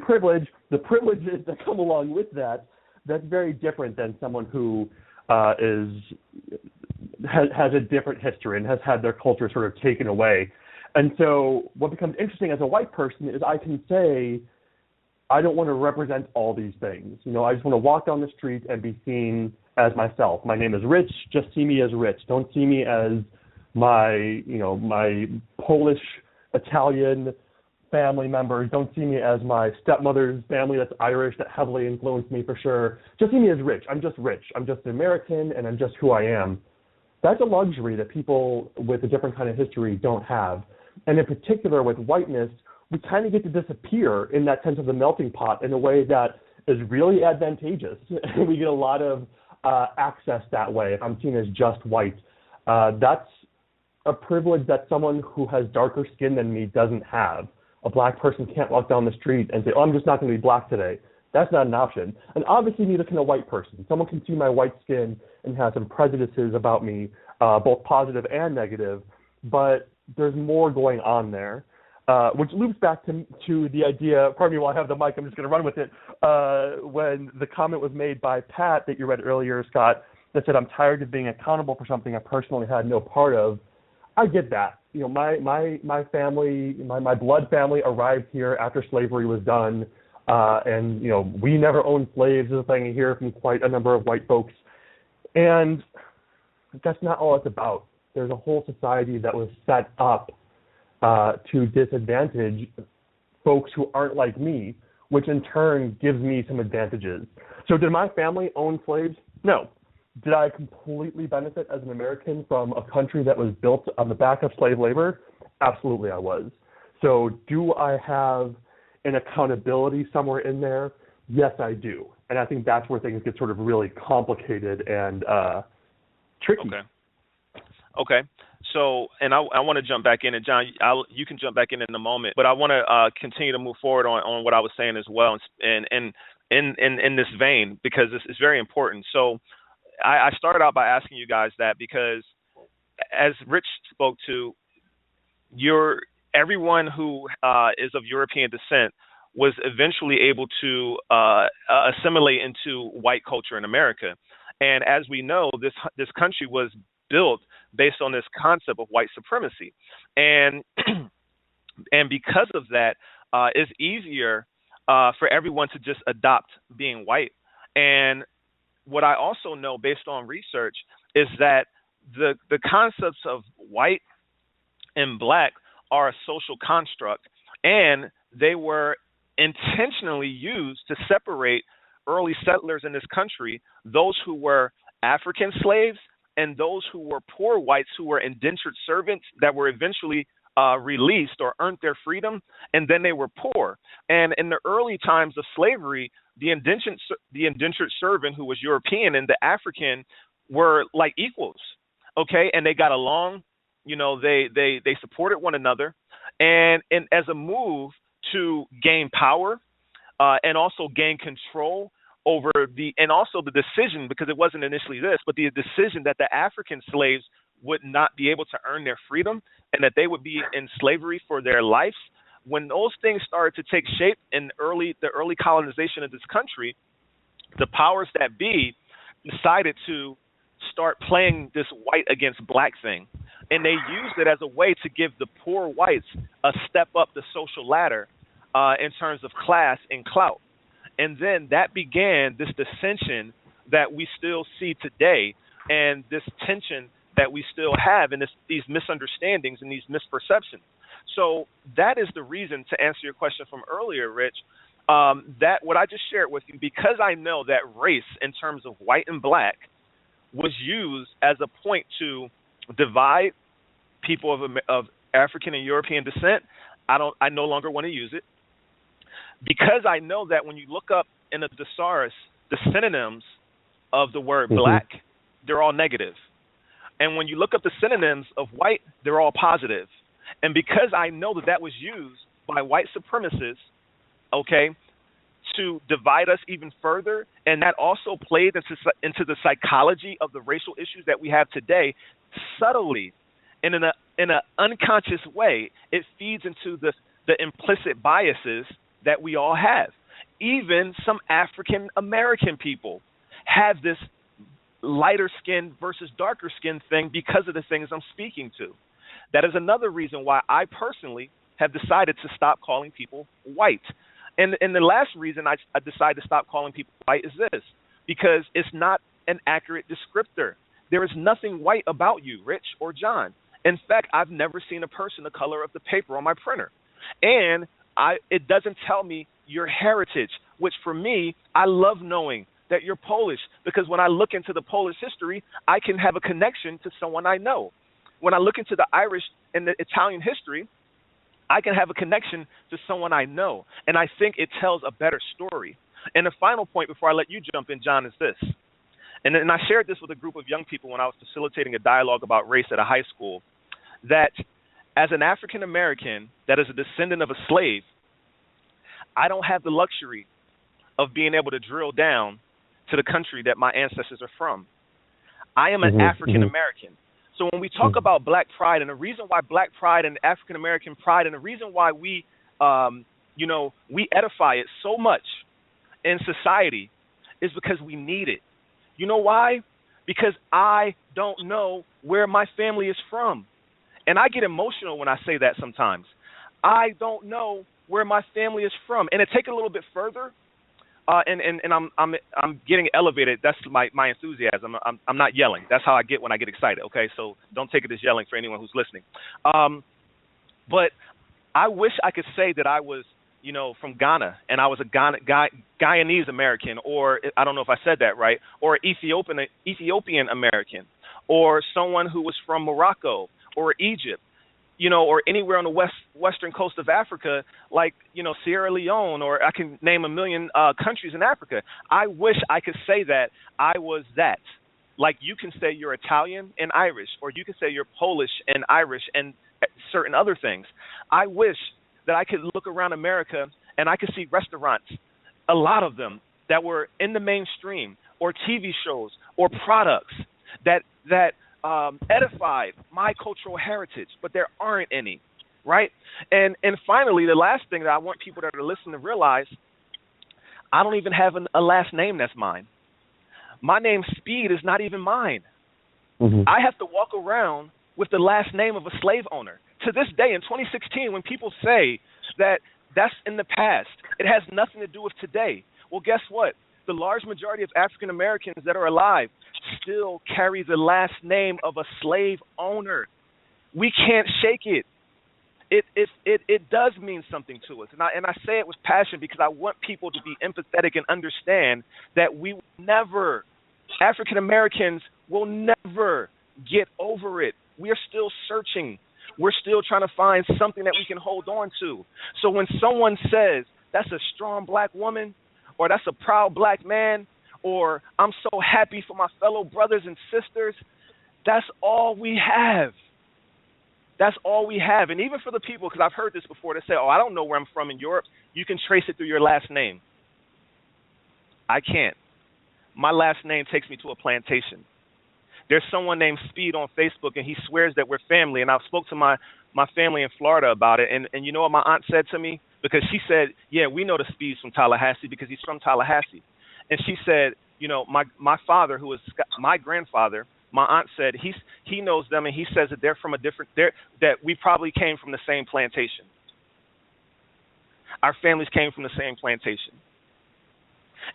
the privileges that come along with that, that's very different than someone who has a different history and has had their culture sort of taken away. And so what becomes interesting as a white person is I can say, I don't want to represent all these things. I just want to walk down the street and be seen as myself. My name is Rich. Just see me as Rich. Don't see me as my Polish, Italian family members. Don't see me as my stepmother's family that's Irish that heavily influenced me for sure. Just see me as Rich. I'm just Rich. I'm just American, and I'm just who I am. That's a luxury that people with a different kind of history don't have. And in particular with whiteness, we kind of get to disappear in that sense of the melting pot in a way that is really advantageous. We get a lot of access that way if I'm seen as just white. That's a privilege that someone who has darker skin than me doesn't have. A black person can't walk down the street and say, I'm just not going to be black today. That's not an option. And obviously neither can a white person. Someone can see my white skin and have some prejudices about me, both positive and negative, but there's more going on there. Which loops back to the idea, pardon me while I have the mic, I'm just going to run with it, when the comment was made by Pat that you read earlier, Scott, that said, I'm tired of being accountable for something I personally had no part of. I get that. My family, my blood family arrived here after slavery was done, and, we never owned slaves, is a thing I hear from quite a number of white folks. And that's not all it's about. There's a whole society that was set up to disadvantage folks who aren't like me, which in turn gives me some advantages. So did my family own slaves? No. Did I completely benefit as an American from a country that was built on the back of slave labor? Absolutely I was. So do I have an accountability somewhere in there? Yes, I do. And I think that's where things get sort of really complicated and tricky. Okay. So, and I want to jump back in, and John, you can jump back in a moment, but I want to continue to move forward on what I was saying as well, and in this vein, because it's very important. So, I started out by asking you guys that because, as Rich spoke to, everyone who is of European descent was eventually able to assimilate into white culture in America, and as we know, this country was built based on this concept of white supremacy, and because of that, it's easier for everyone to just adopt being white. And what I also know based on research is that the concepts of white and black are a social construct, and they were intentionally used to separate early settlers in this country, those who were African slaves and those who were poor whites who were indentured servants that were eventually released or earned their freedom, and then they were poor. And in the early times of slavery, the indentured servant who was European and the African were like equals, okay? And they got along, they supported one another. And as a move to gain power and also gain control over and also the decision, because it wasn't initially this, but the decision that the African slaves would not be able to earn their freedom and that they would be in slavery for their lives. When those things started to take shape in the early colonization of this country, the powers that be decided to start playing this white against black thing. And they used it as a way to give the poor whites a step up the social ladder in terms of class and clout. And then that began this dissension that we still see today, and this tension that we still have, and these misunderstandings and these misperceptions. So that is the reason, to answer your question from earlier, Rich, that what I just shared with you, because I know that race in terms of white and black was used as a point to divide people of African and European descent, I no longer want to use it. Because I know that when you look up in a thesaurus, the synonyms of the word black, they're all negative. And when you look up the synonyms of white, they're all positive. And because I know that was used by white supremacists, okay, to divide us even further, and that also played into the psychology of the racial issues that we have today, subtly, and in an unconscious way, it feeds into the implicit biases that we all have. Even some African American people have this lighter skin versus darker skin thing because of the things I'm speaking to. That is another reason why I personally have decided to stop calling people white. And the last reason I decided to stop calling people white is this, because it's not an accurate descriptor. There is nothing white about you, Rich or John. In fact, I've never seen a person the color of the paper on my printer. And it doesn't tell me your heritage, which for me, I love knowing that you're Polish, because when I look into the Polish history, I can have a connection to someone I know. When I look into the Irish and the Italian history, I can have a connection to someone I know. And I think it tells a better story. And the final point before I let you jump in, John, is this. And I shared this with a group of young people when I was facilitating a dialogue about race at a high school, that as an African American that is a descendant of a slave, I don't have the luxury of being able to drill down to the country that my ancestors are from. I am an African American. So when we talk about black pride, and the reason why black pride and African American pride, and the reason why we edify it so much in society is because we need it. You know why? Because I don't know where my family is from. And I get emotional when I say that sometimes. I don't know where my family is from. And to take it a little bit further, and I'm getting elevated. That's my enthusiasm. I'm not yelling. That's how I get when I get excited. Okay, so don't take it as yelling for anyone who's listening. But I wish I could say that I was, from Ghana, and I was a Guyanese American, or I don't know if I said that right, or Ethiopian American, or someone who was from Morocco or Egypt, or anywhere on the western coast of Africa, like, Sierra Leone, or I can name a million countries in Africa. I wish I could say that I was that. Like you can say you're Italian and Irish, or you can say you're Polish and Irish and certain other things. I wish that I could look around America and I could see restaurants, a lot of them, that were in the mainstream, or TV shows or products that edified my cultural heritage, but there aren't any, right? And finally, the last thing that I want people that are listening to realize, I don't even have a last name that's mine. My name, Speed, is not even mine. I have to walk around with the last name of a slave owner. To this day, in 2016, when people say that that's in the past, it has nothing to do with today. Well, guess what? the large majority of African Americans that are alive still carry the last name of a slave owner. We can't shake it. It does mean something to us. And I say it with passion because I want people to be empathetic and understand that African Americans will never get over it. We are still searching. We're still trying to find something that we can hold on to. So when someone says, that's a strong black woman, or that's a proud black man, or I'm so happy for my fellow brothers and sisters, that's all we have. That's all we have. And even for the people, because I've heard this before, they say, oh, I don't know where I'm from in Europe. You can trace it through your last name. I can't. My last name takes me to a plantation. There's someone named Speed on Facebook, and he swears that we're family. And I spoke to my family in Florida about it. And you know what my aunt said to me? Because she said, yeah, we know the Speeds from Tallahassee because he's from Tallahassee. And she said, you know, my father, who was my grandfather, my aunt said he knows them, and he says that they're from that we probably came from the same plantation. Our families came from the same plantation.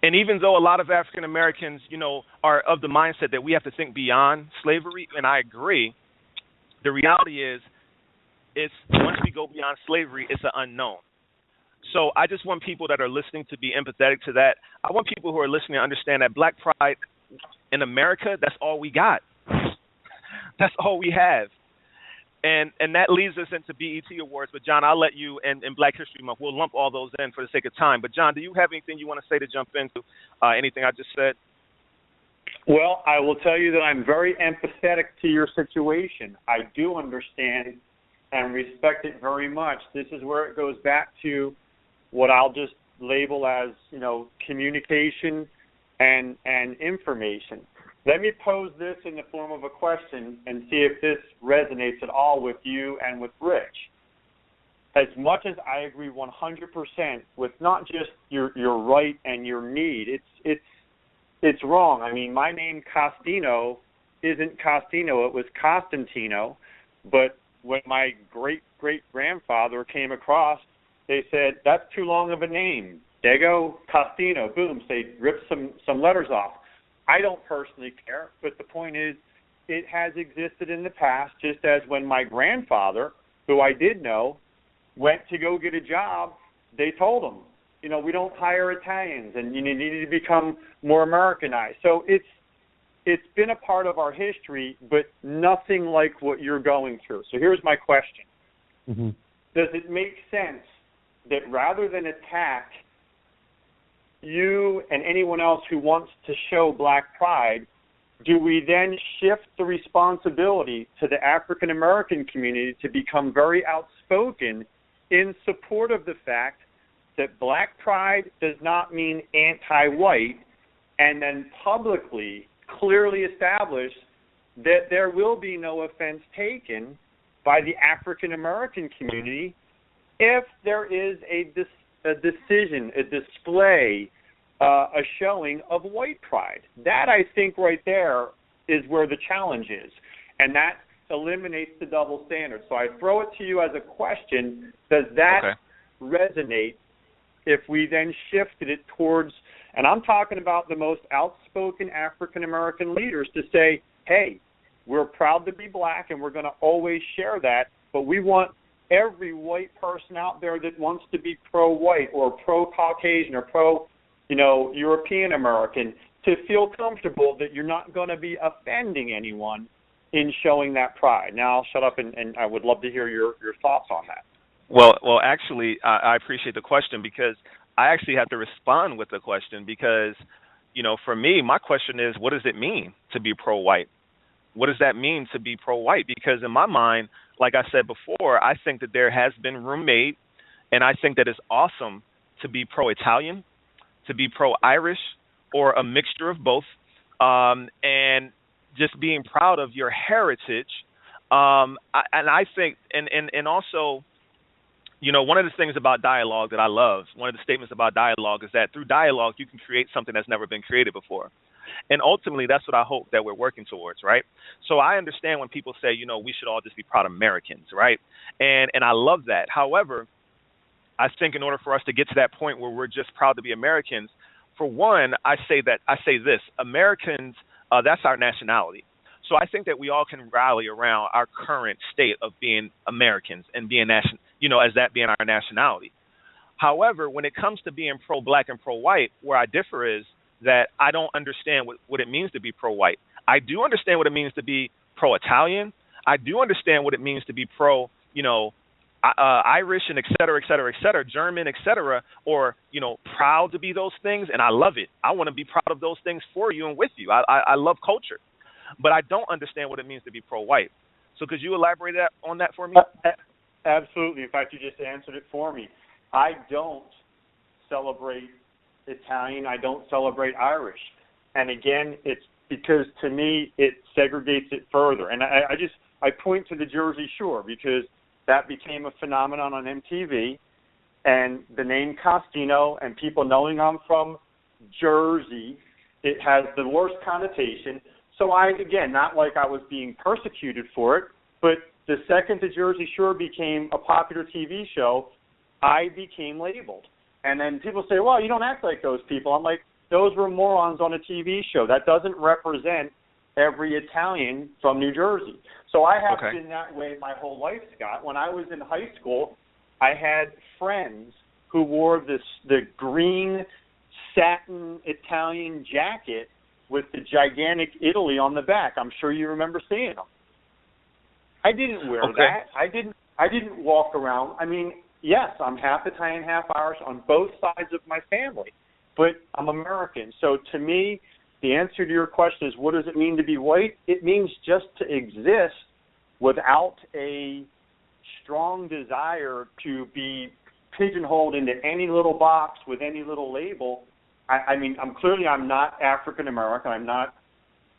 And even though a lot of African Americans, you know, are of the mindset that we have to think beyond slavery, and I agree, the reality is, it's once we go beyond slavery, it's an unknown. So I just want people that are listening to be empathetic to that. I want people who are listening to understand that Black pride in America, that's all we got. That's all we have. And that leads us into BET Awards. But, John, I'll let you, and Black History Month, we'll lump all those in for the sake of time. But, John, do you have anything you want to say to jump into, anything I just said? Well, I will tell you that I'm very empathetic to your situation. I do understand and respect it very much. This is where it goes back to what I'll just label as, you know, communication and information. Let me pose this in the form of a question and see if this resonates at all with you and with Rich. As much as I agree 100% with not just your right and your need, it's wrong. I mean, my name Costino isn't Costino, it was Costantino, but when my great-great-grandfather came across, they said, that's too long of a name. There you go, Costino, boom, they ripped some letters off. I don't personally care, but the point is it has existed in the past, just as when my grandfather, who I did know, went to go get a job, they told him, you know, we don't hire Italians, and you need to become more Americanized. So it's been a part of our history, but nothing like what you're going through. So here's my question. Mm-hmm. Does it make sense that rather than attack you and anyone else who wants to show Black pride, do we then shift the responsibility to the African American community to become very outspoken in support of the fact that Black pride does not mean anti-white, and then publicly, clearly establish that there will be no offense taken by the African American community if there is a decision, a display, a showing of white pride. That, I think, right there is where the challenge is, and that eliminates the double standard. So I throw it to you as a question, does that resonate if we then shifted it towards, and I'm talking about the most outspoken African-American leaders, to say, hey, we're proud to be Black and we're going to always share that, but we want every white person out there that wants to be pro-white or pro-Caucasian or European American to feel comfortable that you're not going to be offending anyone in showing that pride. Now I'll shut up and I would love to hear your thoughts on that. Well, actually, I appreciate the question because I actually have to respond with the question because, you know, for me, my question is, what does it mean to be pro-white? What does that mean to be pro-white? Because in my mind, like I said before, I think that there has been room made, and I think that it's awesome to be pro-Italian, to be pro-Irish, or a mixture of both, and just being proud of your heritage. I think, and also, you know, one of the things about dialogue that I love, one of the statements about dialogue is that through dialogue, you can create something that's never been created before. And ultimately, that's what I hope that we're working towards, right? So I understand when people say, you know, we should all just be proud Americans, right? And I love that. However, I think in order for us to get to that point where we're just proud to be Americans, for one, I say this: Americans, that's our nationality. So I think that we all can rally around our current state of being Americans and being as that being our nationality. However, when it comes to being pro-black and pro-white, where I differ is that I don't understand what it means to be pro-white. I do understand what it means to be pro-Italian. I do understand what it means to be Irish and et cetera, German, et cetera, or, proud to be those things, and I love it. I want to be proud of those things for you and with you. I love culture. But I don't understand what it means to be pro-white. So could you elaborate on that for me? Absolutely. In fact, you just answered it for me. I don't celebrate Italian. I don't celebrate Irish. And again, it's because to me it segregates it further. And I point to the Jersey Shore because that became a phenomenon on MTV. And the name Costino and people knowing I'm from Jersey, it has the worst connotation. So again, not like I was being persecuted for it, but the second the Jersey Shore became a popular TV show, I became labeled. And then people say, well, you don't act like those people. I'm like, those were morons on a TV show. That doesn't represent every Italian from New Jersey. So I have been that way my whole life, Scott. When I was in high school, I had friends who wore the green satin Italian jacket with the gigantic Italy on the back. I'm sure you remember seeing them. I didn't wear that. I didn't walk around. I mean, yes, I'm half Italian, half Irish on both sides of my family, but I'm American. So to me, the answer to your question is, what does it mean to be white? It means just to exist without a strong desire to be pigeonholed into any little box with any little label. I mean, I'm not African American. I'm not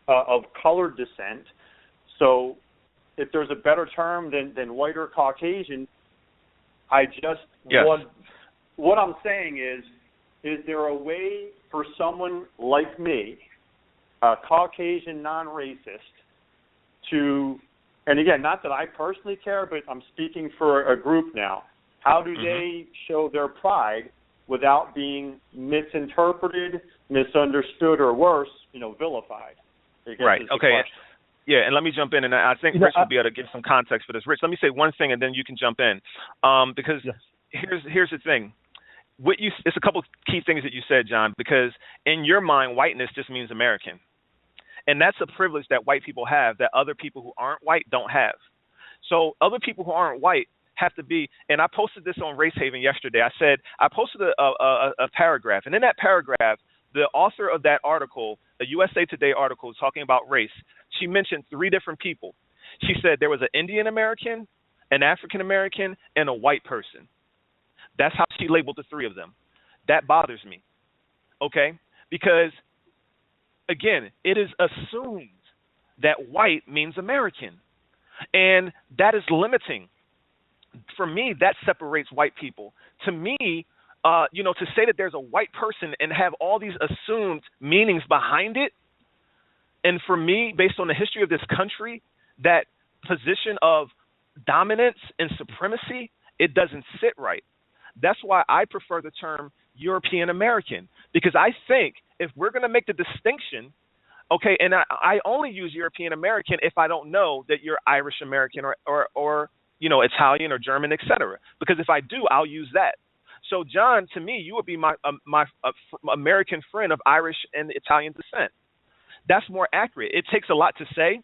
of colored descent. So if there's a better term than white or Caucasian, what I'm saying is there a way for someone like me, a Caucasian non-racist, to, and again, not that I personally care, but I'm speaking for a group now, how do they show their pride without being misinterpreted, misunderstood, or worse, vilified? Right. Okay. Yeah, and let me jump in, and I think Rich will be able to give some context for this. Rich, let me say one thing, and then you can jump in, because here's the thing. It's a couple key things that you said, John, because in your mind, whiteness just means American, and that's a privilege that white people have that other people who aren't white don't have. So other people who aren't white have to be, and I posted this on Race Haven yesterday. I posted a paragraph, and in that paragraph, the author of that article, a USA Today article talking about race, she mentioned 3 different people. She said there was an Indian American, an African American, and a white person. That's how she labeled the 3 of them. That bothers me, okay? Because, again, it is assumed that white means American, and that is limiting. For me, that separates white people. To me, to say that there's a white person and have all these assumed meanings behind it, and for me, based on the history of this country, that position of dominance and supremacy, it doesn't sit right. That's why I prefer the term European American, because I think if we're going to make the distinction, okay, and I only use European American if I don't know that you're Irish American or Italian or German, etc. Because if I do, I'll use that. So, John, to me, you would be my American friend of Irish and Italian descent. That's more accurate. It takes a lot to say.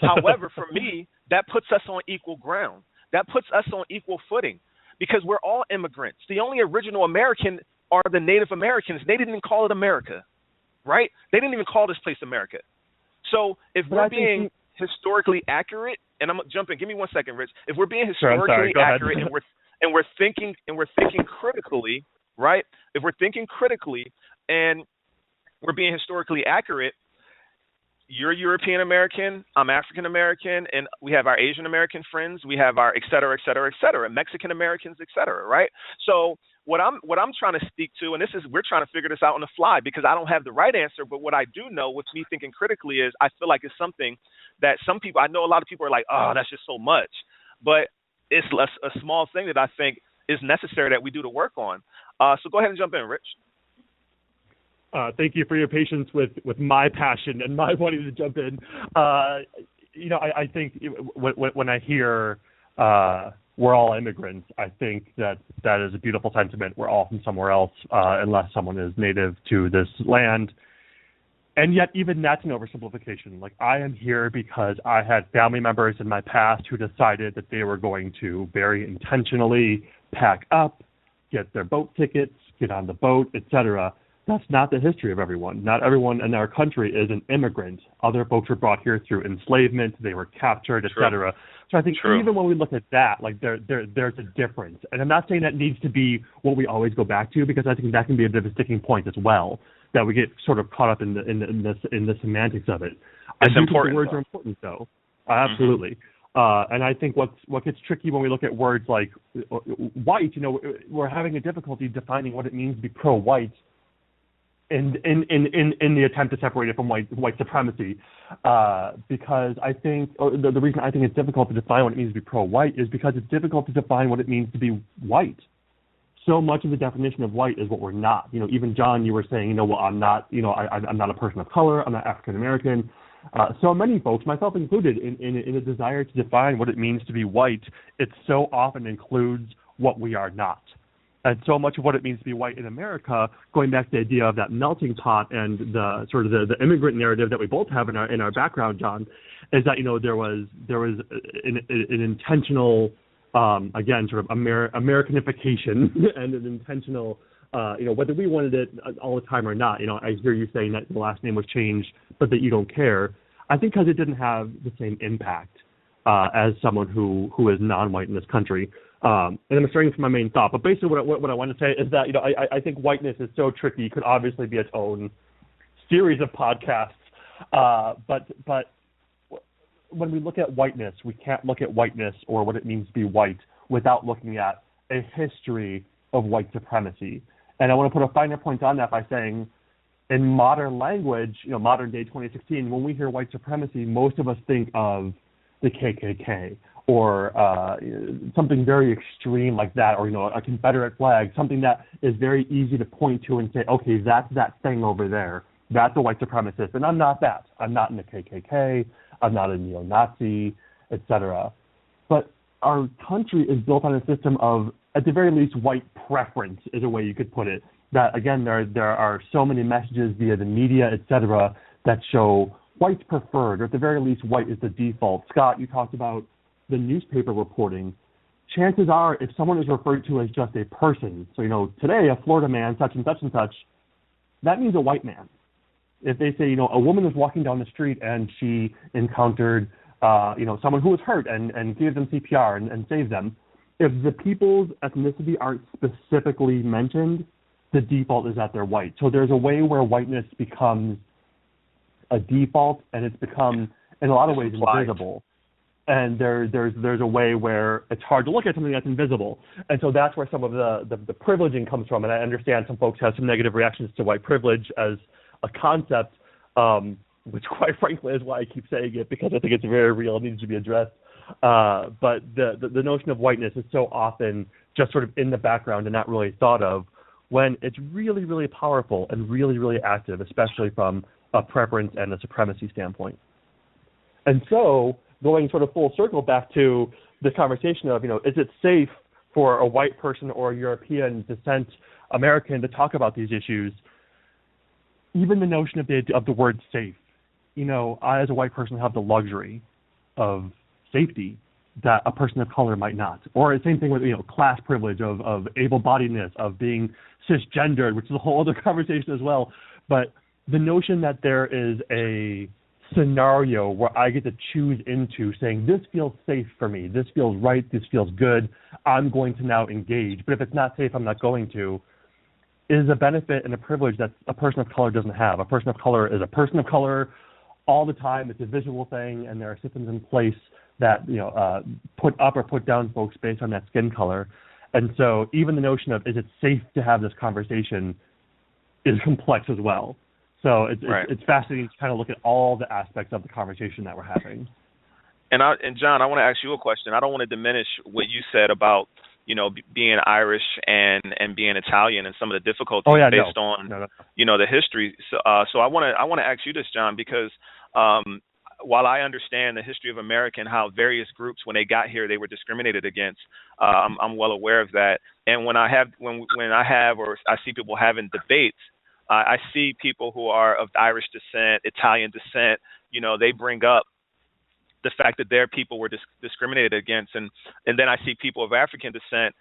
However, for me, that puts us on equal ground. That puts us on equal footing because we're all immigrants. The only original American are the Native Americans. They didn't even call it America, right? They didn't even call this place America. So if we're being historically accurate, and I'm jumping, give me 1 second, Rich. If we're being historically accurate and we're thinking critically, right? If we're thinking critically and we're being historically accurate, you're European American, I'm African American, and we have our Asian American friends, we have our et cetera, Mexican Americans, et cetera, right? So what I'm trying to speak to, and we're trying to figure this out on the fly because I don't have the right answer, but what I do know with me thinking critically is I feel like it's something that some people, I know a lot of people are like, oh, that's just so much, but it's a small thing that I think is necessary that we do the work on. So go ahead and jump in, Rich. Thank you for your patience with my passion and my wanting to jump in. I think when I hear we're all immigrants, I think that is a beautiful sentiment. We're all from somewhere else, unless someone is native to this land. And yet even that's an oversimplification. Like, I am here because I had family members in my past who decided that they were going to very intentionally pack up, get their boat tickets, get on the boat, etc. That's not the history of everyone. Not everyone in our country is an immigrant. Other folks were brought here through enslavement. They were captured, etc. So I think even when we look at that, like there's a difference. And I'm not saying that needs to be what we always go back to, because I think that can be a bit of a sticking point as well, that we get sort of caught up in the semantics of it. I do think the words are important, though. Absolutely. And I think what gets tricky when we look at words like white, we're having a difficulty defining what it means to be pro-white in the attempt to separate it from white supremacy, because I think the reason I think it's difficult to define what it means to be pro-white is because it's difficult to define what it means to be white. So much of the definition of white is what we're not. Even John, you were saying, well, I'm not, I'm not a person of color, I'm not African American. So many folks, myself included, in a desire to define what it means to be white, it so often includes what we are not. And so much of what it means to be white in America, going back to the idea of that melting pot and the sort of the immigrant narrative that we both have in our background, John, is that there was an intentional, again, sort of Americanification and an intentional, whether we wanted it all the time or not. I hear you saying that the last name was changed, but that you don't care. I think because it didn't have the same impact as someone who is non-white in this country. And I'm starting from my main thought, but basically what I want to say is that I think whiteness is so tricky. It could obviously be its own series of podcasts, but when we look at whiteness, we can't look at whiteness or what it means to be white without looking at a history of white supremacy. And I want to put a finer point on that by saying, in modern language, modern day 2016, when we hear white supremacy, most of us think of the KKK or something very extreme like that, or a Confederate flag, something that is very easy to point to and say, okay, that's that thing over there. That's a white supremacist, and I'm not that. I'm not in the KKK. I'm not a neo-Nazi, etc. But our country is built on a system of, at the very least, white preference is a way you could put it. That, again, there are so many messages via the media, etc., that show white's preferred, or at the very least, white is the default. Scott, you talked about the newspaper reporting. Chances are, if someone is referred to as just a person, so, today a Florida man, such and such, that means a white man. If they say, a woman was walking down the street and she encountered, someone who was hurt and gave them CPR and saved them, if the people's ethnicity aren't specifically mentioned, the default is that they're white. So there's a way where whiteness becomes a default, and it's become, in a lot of ways, invisible. And there's a way where it's hard to look at something that's invisible. And so that's where some of the privileging comes from. And I understand some folks have some negative reactions to white privilege as a concept, which quite frankly is why I keep saying it, because I think it's very real and needs to be addressed. But the notion of whiteness is so often just sort of in the background and not really thought of, when it's really, really powerful and really, really active, especially from a preference and a supremacy standpoint. And so, going sort of full circle back to the conversation of, is it safe for a white person or a European descent American to talk about these issues? Even the notion of the word safe, I as a white person have the luxury of safety that a person of color might not. Or the same thing with, class privilege, of able-bodiedness, of being cisgendered, which is a whole other conversation as well. But the notion that there is a scenario where I get to choose into saying, this feels safe for me, this feels right, this feels good, I'm going to now engage. But if it's not safe, I'm not going to, is a benefit and a privilege that a person of color doesn't have. A person of color is a person of color all the time. It's a visual thing, and there are systems in place that put up or put down folks based on that skin color. And so even the notion of, is it safe to have this conversation, is complex as well. So it's fascinating to kind of look at all the aspects of the conversation that we're having. And John, I want to ask you a question. I don't want to diminish what you said about being Irish and being Italian and some of the difficulties based on the history. So I want to ask you this, John, because while I understand the history of America and how various groups, when they got here, they were discriminated against, I'm well aware of that. And when I see people having debates, I see people who are of Irish descent, Italian descent, they bring up the fact that their people were discriminated against. And then I see people of African descent,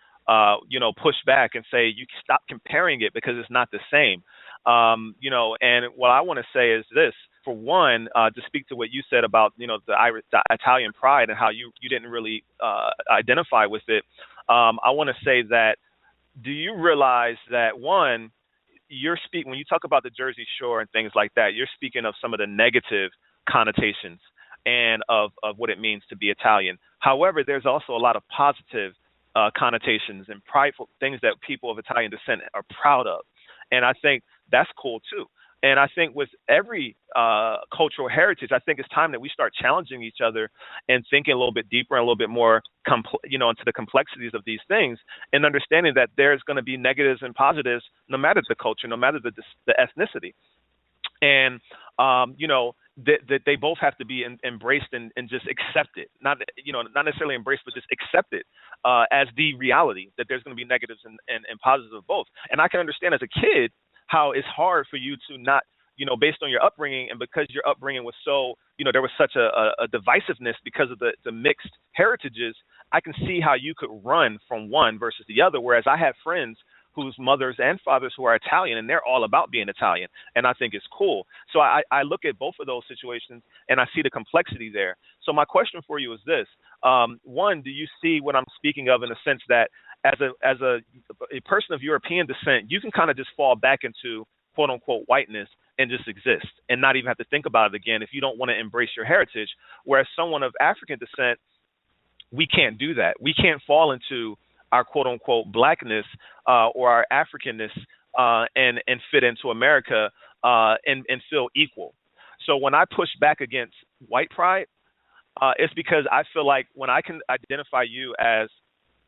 push back and say, you stop comparing it because it's not the same. And what I want to say is this. For one, to speak to what you said about, the Italian pride and how you didn't really identify with it, I want to say that, do you realize that, one, when you talk about the Jersey Shore and things like that, you're speaking of some of the negative connotations and of what it means to be Italian. However, there's also a lot of positive connotations and prideful things that people of Italian descent are proud of. And I think that's cool too. And I think with every cultural heritage, I think it's time that we start challenging each other and thinking a little bit deeper and a little bit more, into the complexities of these things, and understanding that there's going to be negatives and positives no matter the culture, no matter the ethnicity. And, that they both have to be embraced and just accepted, not necessarily embraced, but just accepted as the reality that there's going to be negatives and positives of both. And I can understand as a kid how it's hard for you to not, based on your upbringing, and because your upbringing was so, there was such a divisiveness because of the mixed heritages, I can see how you could run from one versus the other, whereas I have friends whose mothers and fathers who are Italian, and they're all about being Italian, and I think it's cool. So I look at both of those situations, and I see the complexity there. So my question for you is this. One, do you see what I'm speaking of in the sense that as a person of European descent, you can kind of just fall back into quote-unquote whiteness and just exist and not even have to think about it again if you don't want to embrace your heritage, whereas someone of African descent, we can't do that. We can't fall into our quote-unquote blackness or our Africanness and fit into America and feel equal. So when I push back against white pride, it's because I feel like when I can identify you as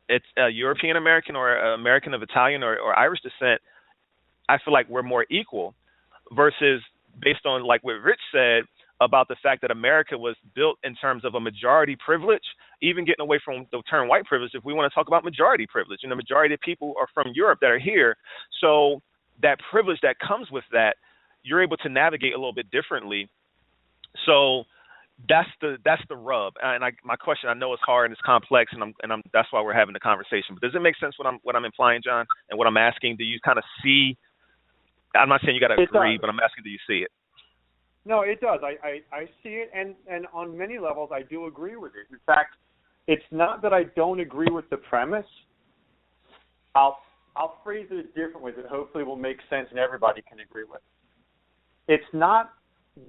it's a European American or American of Italian or Irish descent, I feel like we're more equal versus based on like what Rich said about the fact that America was built in terms of a majority privilege, even getting away from the term white privilege, if we want to talk about majority privilege, and the majority of people are from Europe that are here. So that privilege that comes with that, you're able to navigate a little bit differently. So that's the rub. And my question, I know it's hard and it's complex, and that's why we're having the conversation. But does it make sense what I'm implying, John, and what I'm asking? Do you kind of see? I'm not saying you got to agree, but I'm asking, do you see it? No, it does. I see it, and on many levels, I do agree with it. In fact, it's not that I don't agree with the premise. I'll phrase it a different way that hopefully will make sense and everybody can agree with. It's not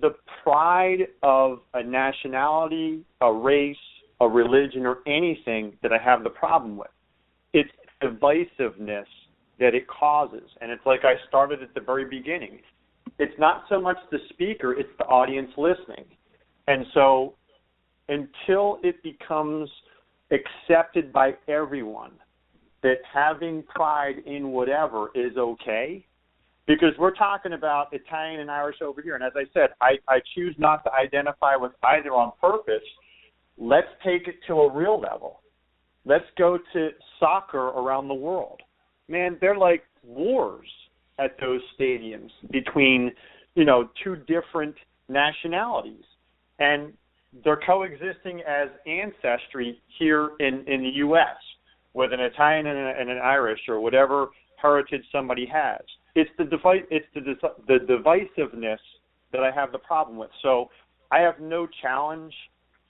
the pride of a nationality, a race, a religion, or anything that I have the problem with. It's divisiveness that it causes, and it's like I started at the very beginning. It's not so much the speaker, it's the audience listening. And so until it becomes accepted by everyone that having pride in whatever is okay, because we're talking about Italian and Irish over here, and as I said, I choose not to identify with either on purpose. Let's take it to a real level. Let's go to soccer around the world. Man, they're like wars at those stadiums between, two different nationalities. And they're coexisting as ancestry here in the U.S. with an Italian and an Irish or whatever heritage somebody has. It's the divisiveness that I have the problem with. So I have no challenge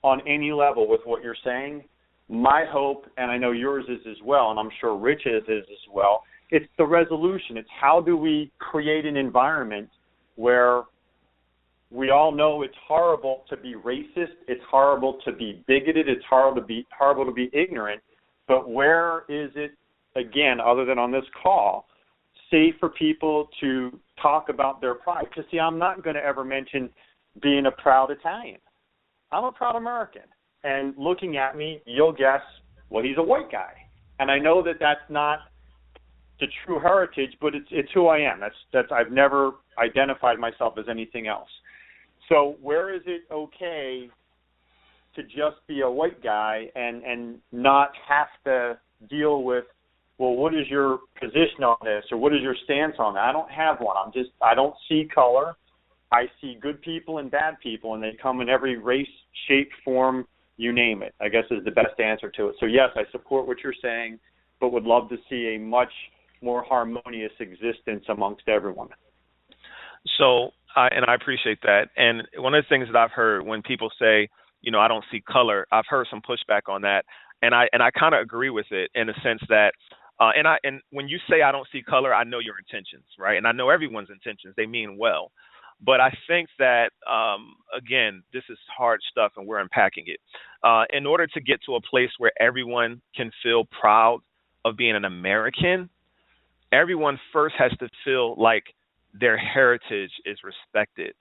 on any level with what you're saying. My hope, and I know yours is as well, and I'm sure Rich's is as well, it's the resolution. It's how do we create an environment where we all know it's horrible to be racist, it's horrible to be bigoted, it's horrible to be ignorant, but where is it, again, other than on this call, safe for people to talk about their pride? Because, see, I'm not going to ever mention being a proud Italian. I'm a proud American. And looking at me, you'll guess, well, he's a white guy. And I know that that's not the true heritage, but it's who I am. That's I've never identified myself as anything else. So where is it okay to just be a white guy and not have to deal with, well, what is your position on this, or what is your stance on that? I don't have one. I don't see color. I see good people and bad people, and they come in every race, shape, form, you name it, I guess is the best answer to it. So, yes, I support what you're saying, but would love to see a much more harmonious existence amongst everyone. So, and I appreciate that. And one of the things that I've heard when people say, I don't see color, I've heard some pushback on that. And I kind of agree with it in the sense that, and when you say I don't see color, I know your intentions, right? And I know everyone's intentions. They mean well. But I think that, again, this is hard stuff and we're unpacking it. In order to get to a place where everyone can feel proud of being an American, everyone first has to feel like their heritage is respected.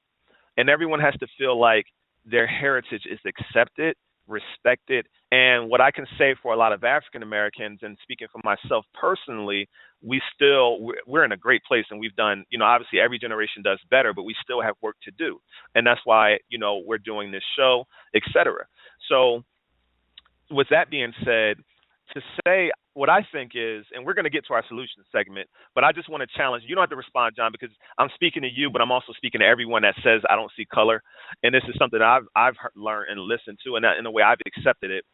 And everyone has to feel like their heritage is accepted, respected. And what I can say for a lot of African Americans, and speaking for myself personally, we're in a great place, and we've done, obviously every generation does better, but we still have work to do. And that's why, we're doing this show, et cetera. So with that being said, to say what I think is, and we're going to get to our solutions segment, but I just want to challenge, you don't have to respond, John, because I'm speaking to you, but I'm also speaking to everyone that says I don't see color. And this is something that I've learned and listened to, and that in a way I've accepted it,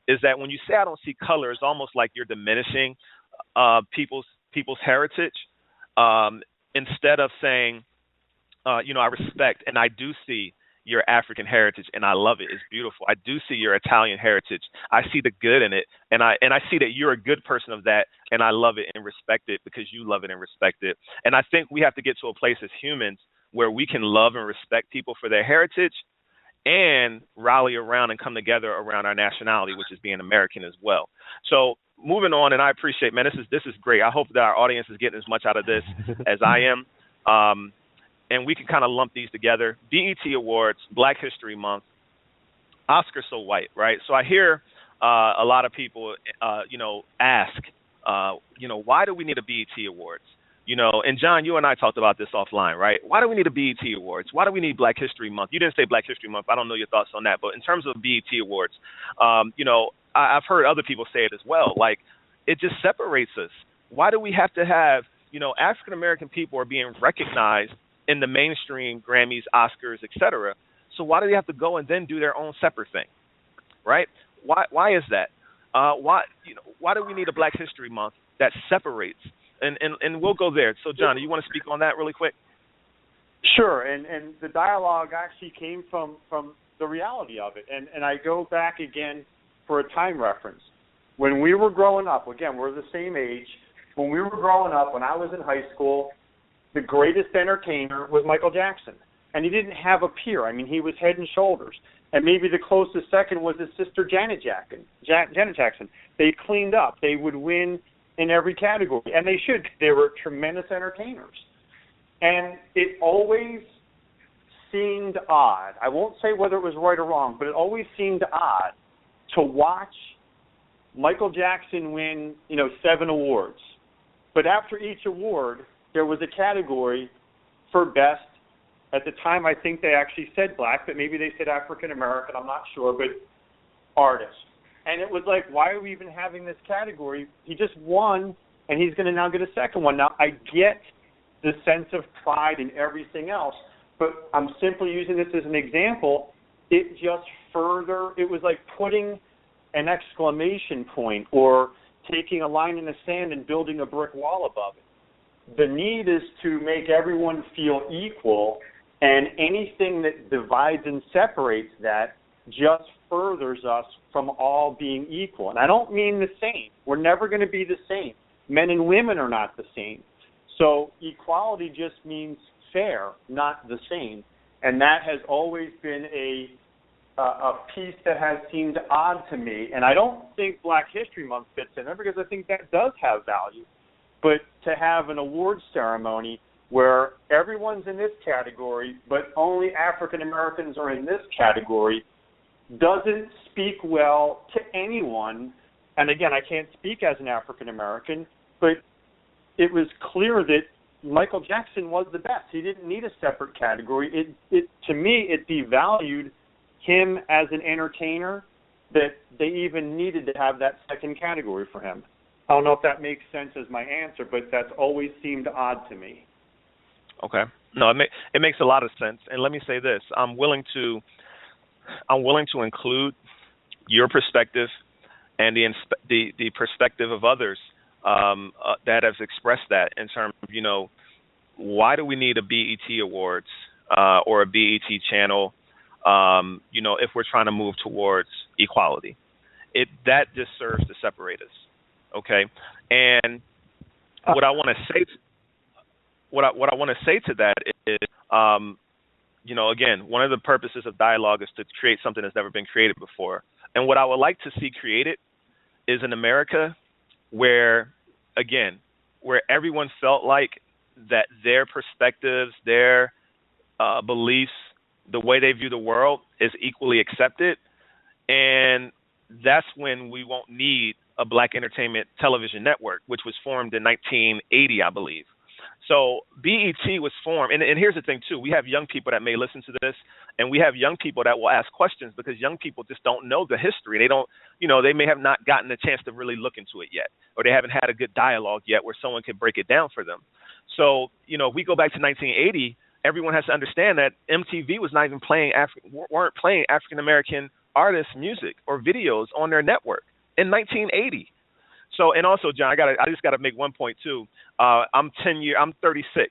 is that when you say I don't see color, it's almost like you're diminishing people's heritage, instead of saying, I respect and I do see your African heritage and I love it. It's beautiful. I do see your Italian heritage. I see the good in it, and I see that you're a good person of that, and I love it and respect it because you love it and respect it. And I think we have to get to a place as humans where we can love and respect people for their heritage and rally around and come together around our nationality, which is being American as well. So moving on, and I appreciate, man, this is great. I hope that our audience is getting as much out of this as I am. And we can kind of lump these together. BET Awards, Black History Month, Oscar so white, right? So I hear a lot of people, ask, why do we need a BET Awards? And John, you and I talked about this offline, right? Why do we need a BET Awards? Why do we need Black History Month? You didn't say Black History Month. I don't know your thoughts on that. But in terms of BET Awards, I've heard other people say it as well. Like, it just separates us. Why do we have to have, African-American people are being recognized in the mainstream Grammys, Oscars, et cetera. So why do they have to go and then do their own separate thing, right? Why is that? Why do we need a Black History Month that separates? And we'll go there. So, John, do you want to speak on that really quick? Sure, and the dialogue actually came from the reality of it. And I go back again for a time reference. When we were growing up, again, we're the same age. When we were growing up, when I was in high school, the greatest entertainer was Michael Jackson. And he didn't have a peer. I mean, he was head and shoulders. And maybe the closest second was his sister, Janet Jackson. They cleaned up. They would win in every category. And they should. They were tremendous entertainers. And it always seemed odd. I won't say whether it was right or wrong, but it always seemed odd to watch Michael Jackson win, 7 awards. But after each award, there was a category for best. At the time, I think they actually said black, but maybe they said African American, I'm not sure, but artist. And it was like, why are we even having this category? He just won, and he's going to now get a second one. Now, I get the sense of pride and everything else, but I'm simply using this as an example. It just it was like putting an exclamation point or taking a line in the sand and building a brick wall above it. The need is to make everyone feel equal, and anything that divides and separates that just furthers us from all being equal. And I don't mean the same. We're never going to be the same. Men and women are not the same. So equality just means fair, not the same. And that has always been a piece that has seemed odd to me. And I don't think Black History Month fits in there because I think that does have value. But to have an awards ceremony where everyone's in this category, but only African Americans are in this category, doesn't speak well to anyone and again, I can't speak as an African American, but it was clear that Michael Jackson was the best. He didn't need a separate category. To me, it devalued him as an entertainer that they even needed to have that second category for him. I don't know if that makes sense as my answer, but that's always seemed odd to me. Okay. No, it makes a lot of sense. And let me say this: I'm willing to include your perspective and the perspective of others that has expressed that in terms of, why do we need a BET Awards or a BET channel, if we're trying to move towards equality? That just serves to separate us. Okay, and what I want to say, what I want to say to that is, again, one of the purposes of dialogue is to create something that's never been created before. And what I would like to see created is an America where everyone felt like that their perspectives, their beliefs, the way they view the world is equally accepted, and that's when we won't need a Black Entertainment Television Network, which was formed in 1980, I believe. So BET was formed, and here's the thing, too. We have young people that may listen to this, and we have young people that will ask questions because young people just don't know the history. They don't, they may have not gotten a chance to really look into it yet, or they haven't had a good dialogue yet where someone can break it down for them. So, if we go back to 1980, everyone has to understand that MTV was not even weren't playing African-American artists' music or videos on their network in 1980. So, and also, John, I just got to make one point too. I'm 36.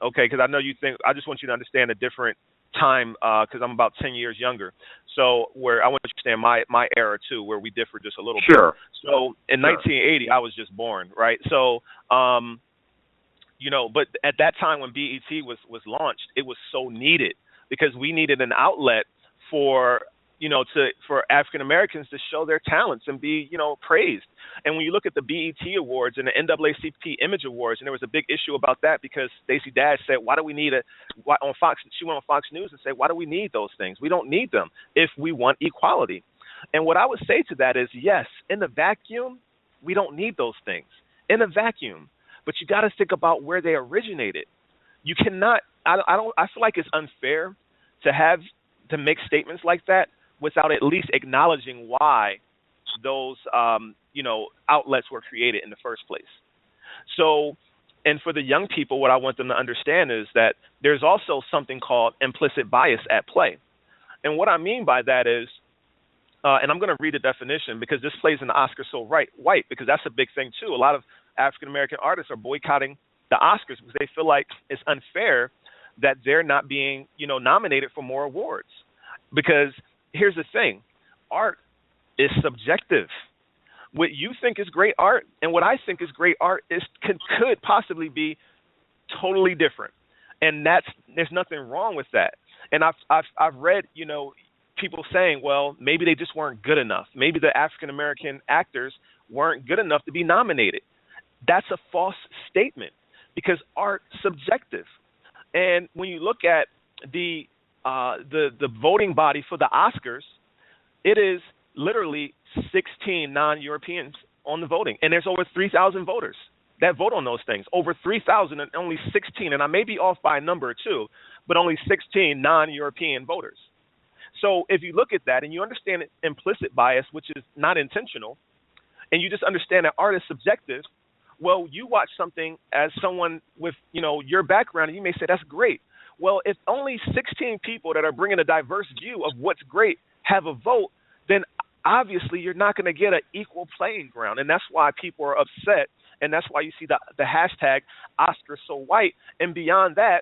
Okay, because I know you think. I just want you to understand a different time because I'm about 10 years younger. So, where I want you to understand my era too, where we differ just a little bit. Sure. So, in 1980, I was just born, right? So, but at that time when BET was launched, it was so needed because we needed an outlet for African Americans to show their talents and be, praised. And when you look at the BET Awards and the NAACP Image Awards, and there was a big issue about that because Stacey Dash said, why do we need on Fox? She went on Fox News and said, why do we need those things? We don't need them if we want equality. And what I would say to that is, yes, in the vacuum, we don't need those things in a vacuum, but you got to think about where they originated. You cannot. I feel like it's unfair to make statements like that without at least acknowledging why those, outlets were created in the first place. So, and for the young people, what I want them to understand is that there's also something called implicit bias at play. And what I mean by that is, and I'm going to read the definition because this plays in the Oscars so white, because that's a big thing too. A lot of African-American artists are boycotting the Oscars because they feel like it's unfair that they're not being, nominated for more awards. Because here's the thing, art is subjective. What you think is great art and what I think is great art could possibly be totally different, and there's nothing wrong with that. And I've read people saying, well, maybe they just weren't good enough. Maybe the African American actors weren't good enough to be nominated. That's a false statement because art's subjective. And when you look at the voting body for the Oscars, it is literally 16 non-Europeans on the voting. And there's over 3,000 voters that vote on those things. Over 3,000 and only 16, and I may be off by a number or two, but only 16 non-European voters. So if you look at that and you understand implicit bias, which is not intentional, and you just understand that art is subjective, well, you watch something as someone with, your background, and you may say, that's great. Well, if only 16 people that are bringing a diverse view of what's great have a vote, then obviously you're not going to get an equal playing ground. And that's why people are upset, and that's why you see the hashtag Oscars so white. And beyond that,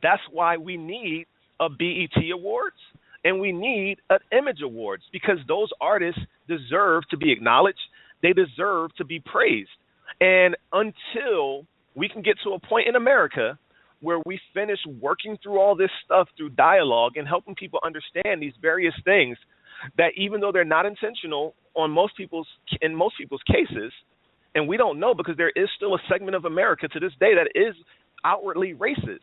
that's why we need a BET Awards and we need an Image Awards, because those artists deserve to be acknowledged. They deserve to be praised. And until we can get to a point in America where we finish working through all this stuff through dialogue and helping people understand these various things that even though they're not intentional in most people's cases, and we don't know because there is still a segment of America to this day that is outwardly racist,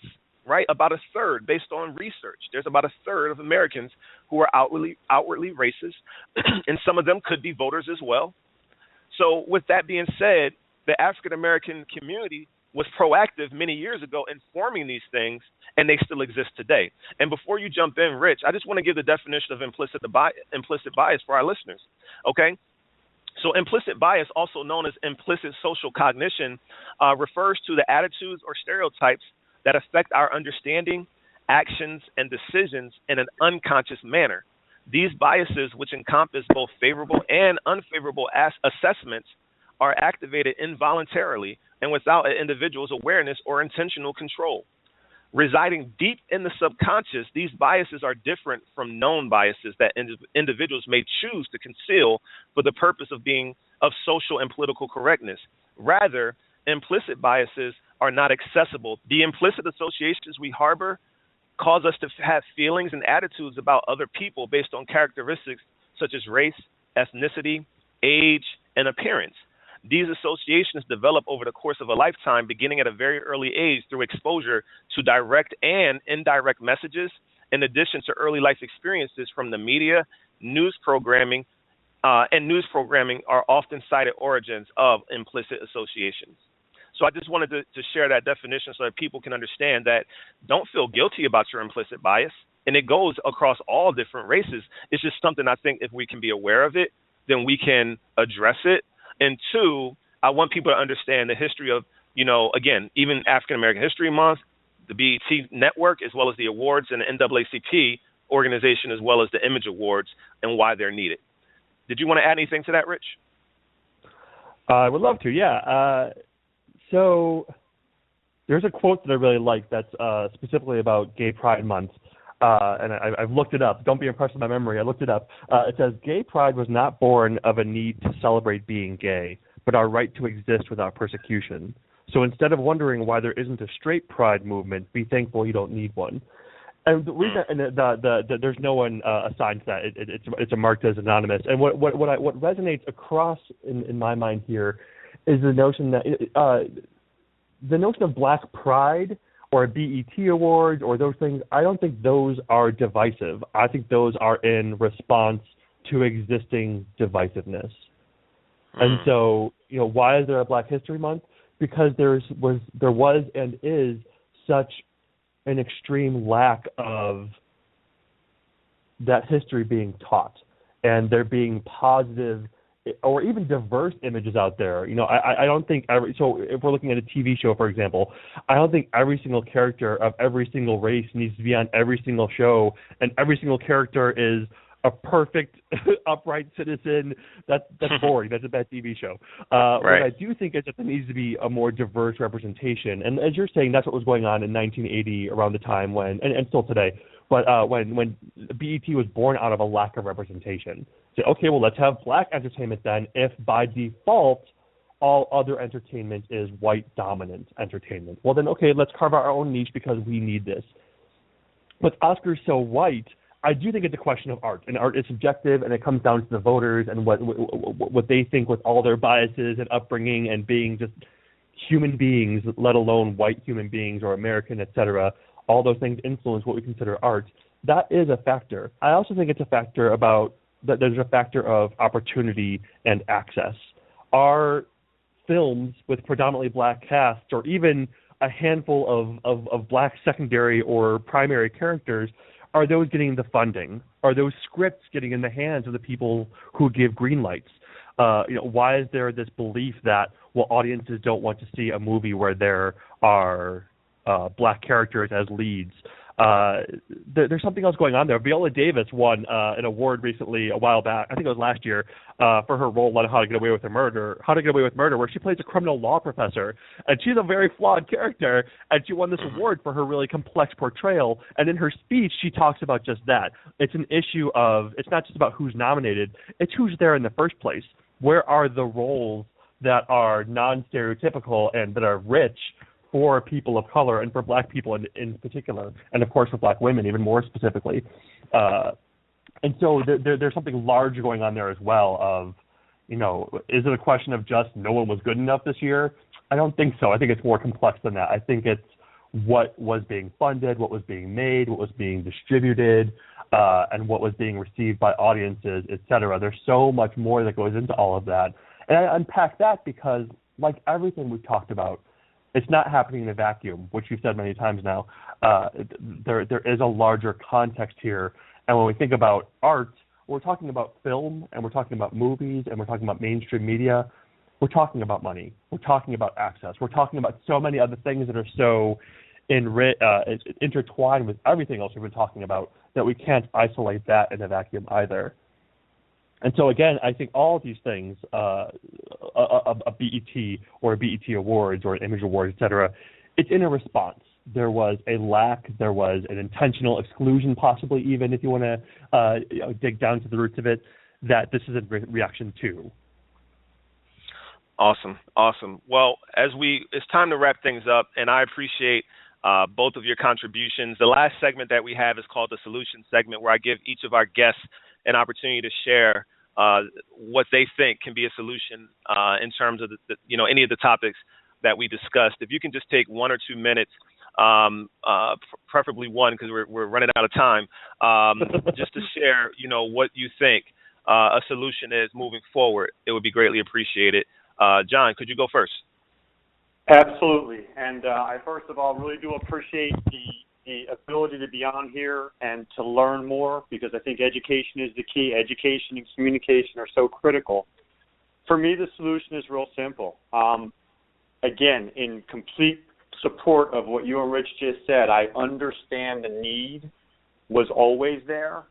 right? About a third, based on research. There's about a third of Americans who are outwardly racist, and some of them could be voters as well. So with that being said, the African American community was proactive many years ago in forming these things, and they still exist today. And before you jump in, Rich, I just want to give the definition of implicit bias for our listeners, okay? So implicit bias, also known as implicit social cognition, refers to the attitudes or stereotypes that affect our understanding, actions, and decisions in an unconscious manner. These biases, which encompass both favorable and unfavorable assessments, are activated involuntarily and without an individual's awareness or intentional control. Residing deep in the subconscious, these biases are different from known biases that individuals may choose to conceal for the purpose of social and political correctness. Rather, implicit biases are not accessible. The implicit associations we harbor cause us to have feelings and attitudes about other people based on characteristics such as race, ethnicity, age, and appearance. These associations develop over the course of a lifetime, beginning at a very early age through exposure to direct and indirect messages, in addition to early life experiences from the media, news programming are often cited origins of implicit associations. So I just wanted to share that definition so that people can understand that don't feel guilty about your implicit bias, and it goes across all different races. It's just something I think if we can be aware of it, then we can address it. And two, I want people to understand the history of, again, even African American History Month, the BET Network, as well as the awards and the NAACP organization, as well as the Image Awards, and why they're needed. Did you want to add anything to that, Rich? I would love to, yeah. So there's a quote that I really like that's specifically about Gay Pride Month. And I've looked it up. Don't be impressed with my memory. I looked it up. It says, "Gay pride was not born of a need to celebrate being gay, but our right to exist without persecution. So instead of wondering why there isn't a straight pride movement, be thankful you don't need one." And the reason, there's no one assigned to that. It's marked as anonymous. And what resonates across in my mind here is the notion that the notion of Black pride or BET awards or those things, I don't think those are divisive. I think those are in response to existing divisiveness. And so, why is there a Black History Month? Because there was and is such an extreme lack of that history being taught, and there being positive or even diverse images out there. I don't think so if we're looking at a TV show, for example, I don't think every single character of every single race needs to be on every single show, and every single character is a perfect, upright citizen. That's boring. That's a bad TV show. Right. What I do think is that there needs to be a more diverse representation. And as you're saying, that's what was going on in 1980 around the time when, and still today, but when BET was born out of a lack of representation. So, okay, well, let's have Black entertainment then, if by default all other entertainment is white dominant entertainment. Well, then, okay, let's carve out our own niche because we need this. With Oscars so white, I do think it's a question of art, and art is subjective, and it comes down to the voters and what they think with all their biases and upbringing and being just human beings, let alone white human beings or American, etc. All those things influence what we consider art. That is a factor. I also think it's a factor that there's a factor of opportunity and access. Are films with predominantly Black casts, or even a handful of Black secondary or primary characters, are those getting the funding? Are those scripts getting in the hands of the people who give green lights? Why is there this belief that, audiences don't want to see a movie where there are Black characters as leads? There's something else going on there. Viola Davis won an award recently, a while back, I think it was last year, for her role in How to Get Away with Murder, where she plays a criminal law professor, and she's a very flawed character, and she won this award for her really complex portrayal. And in her speech, she talks about just that. It's an issue of, it's not just about who's nominated, it's who's there in the first place. Where are the roles that are non-stereotypical and that are rich for people of color and for Black people in particular, and of course for Black women even more specifically. And so there's something large going on there as well of, is it a question of just no one was good enough this year? I don't think so. I think it's more complex than that. I think it's what was being funded, what was being made, what was being distributed, and what was being received by audiences, et cetera. There's so much more that goes into all of that. And I unpack that because, like everything we've talked about, it's not happening in a vacuum, which you've said many times now. There is a larger context here. And when we think about art, we're talking about film, and we're talking about movies, and we're talking about mainstream media. We're talking about money. We're talking about access. We're talking about so many other things that are so intertwined with everything else we've been talking about that we can't isolate that in a vacuum either. And so, again, I think all of these things, a BET or a BET Awards or an Image Award, et cetera, it's in a response. There was a lack, there was an intentional exclusion, possibly even, if you want to dig down to the roots of it, that this is a reaction to. Awesome. Well, it's time to wrap things up, and I appreciate both of your contributions. The last segment that we have is called the Solution segment, where I give each of our guests an opportunity to share what they think can be a solution in terms of any of the topics that we discussed. If you can just take 1 or 2 minutes, preferably one because we're running out of time, just to share what you think a solution is moving forward, it would be greatly appreciated. John, could you go first? Absolutely. And I first of all really do appreciate the ability to be on here and to learn more, because I think education is the key. Education and communication are so critical. For me, the solution is real simple. Again, in complete support of what you and Rich just said, I understand the need was always there,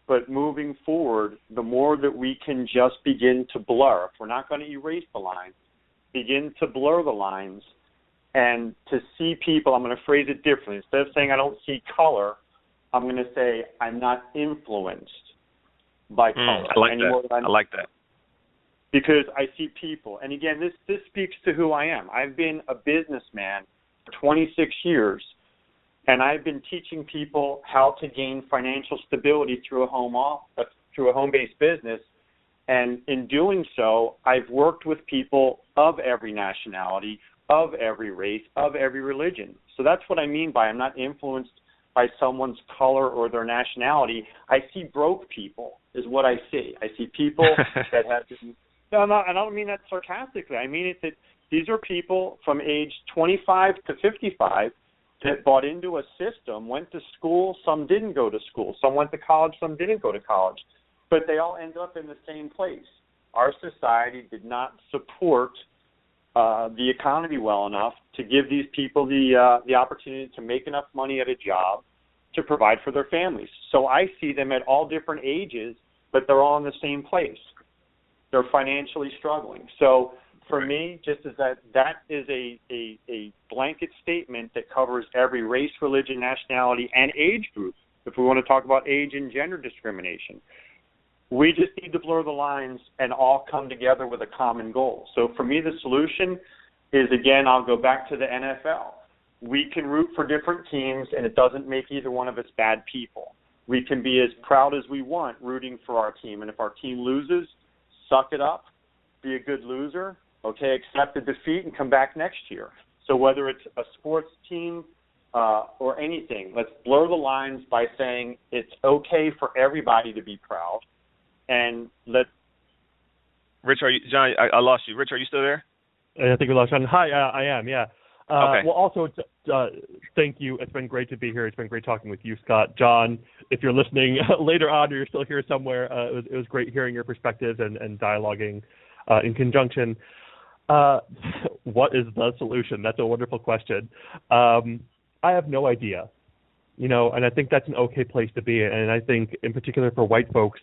but moving forward, the more that we can just begin to blur, if we're not going to erase the lines, begin to blur the lines and to see people. I'm going to phrase it differently. Instead of saying I don't see color, I'm going to say I'm not influenced by color. I like that. Because I see people. And again, this speaks to who I am. I've been a businessman for 26 years, and I've been teaching people how to gain financial stability through a home-based business. And in doing so, I've worked with people of every nationality, of every race, of every religion. So that's what I mean by I'm not influenced by someone's color or their nationality. I see broke people is what I see. I see people that have and I don't mean that sarcastically. I mean it that these are people from age 25 to 55 that bought into a system, went to school, some didn't go to school, some went to college, some didn't go to college, but they all end up in the same place. Our society did not support the economy well enough to give these people the opportunity to make enough money at a job to provide for their families. So I see them at all different ages, but they're all in the same place. They're financially struggling. So for me, just as that is a blanket statement that covers every race, religion, nationality, and age group, if we want to talk about age and gender discrimination. We just need to blur the lines and all come together with a common goal. So for me, the solution is, again, I'll go back to the NFL. We can root for different teams, and it doesn't make either one of us bad people. We can be as proud as we want rooting for our team, and if our team loses, suck it up, be a good loser, okay, accept the defeat and come back next year. So whether it's a sports team or anything, let's blur the lines by saying it's okay for everybody to be proud. And Rich, John, I lost you. Rich, are you still there? I think we lost John. Hi, I am, yeah. Okay. Well, also, thank you. It's been great to be here. It's been great talking with you, Scott. John, if you're listening later on or you're still here somewhere, it was great hearing your perspectives and dialoguing in conjunction. What is the solution? That's a wonderful question. I have no idea, and I think that's an okay place to be. And I think, in particular for white folks,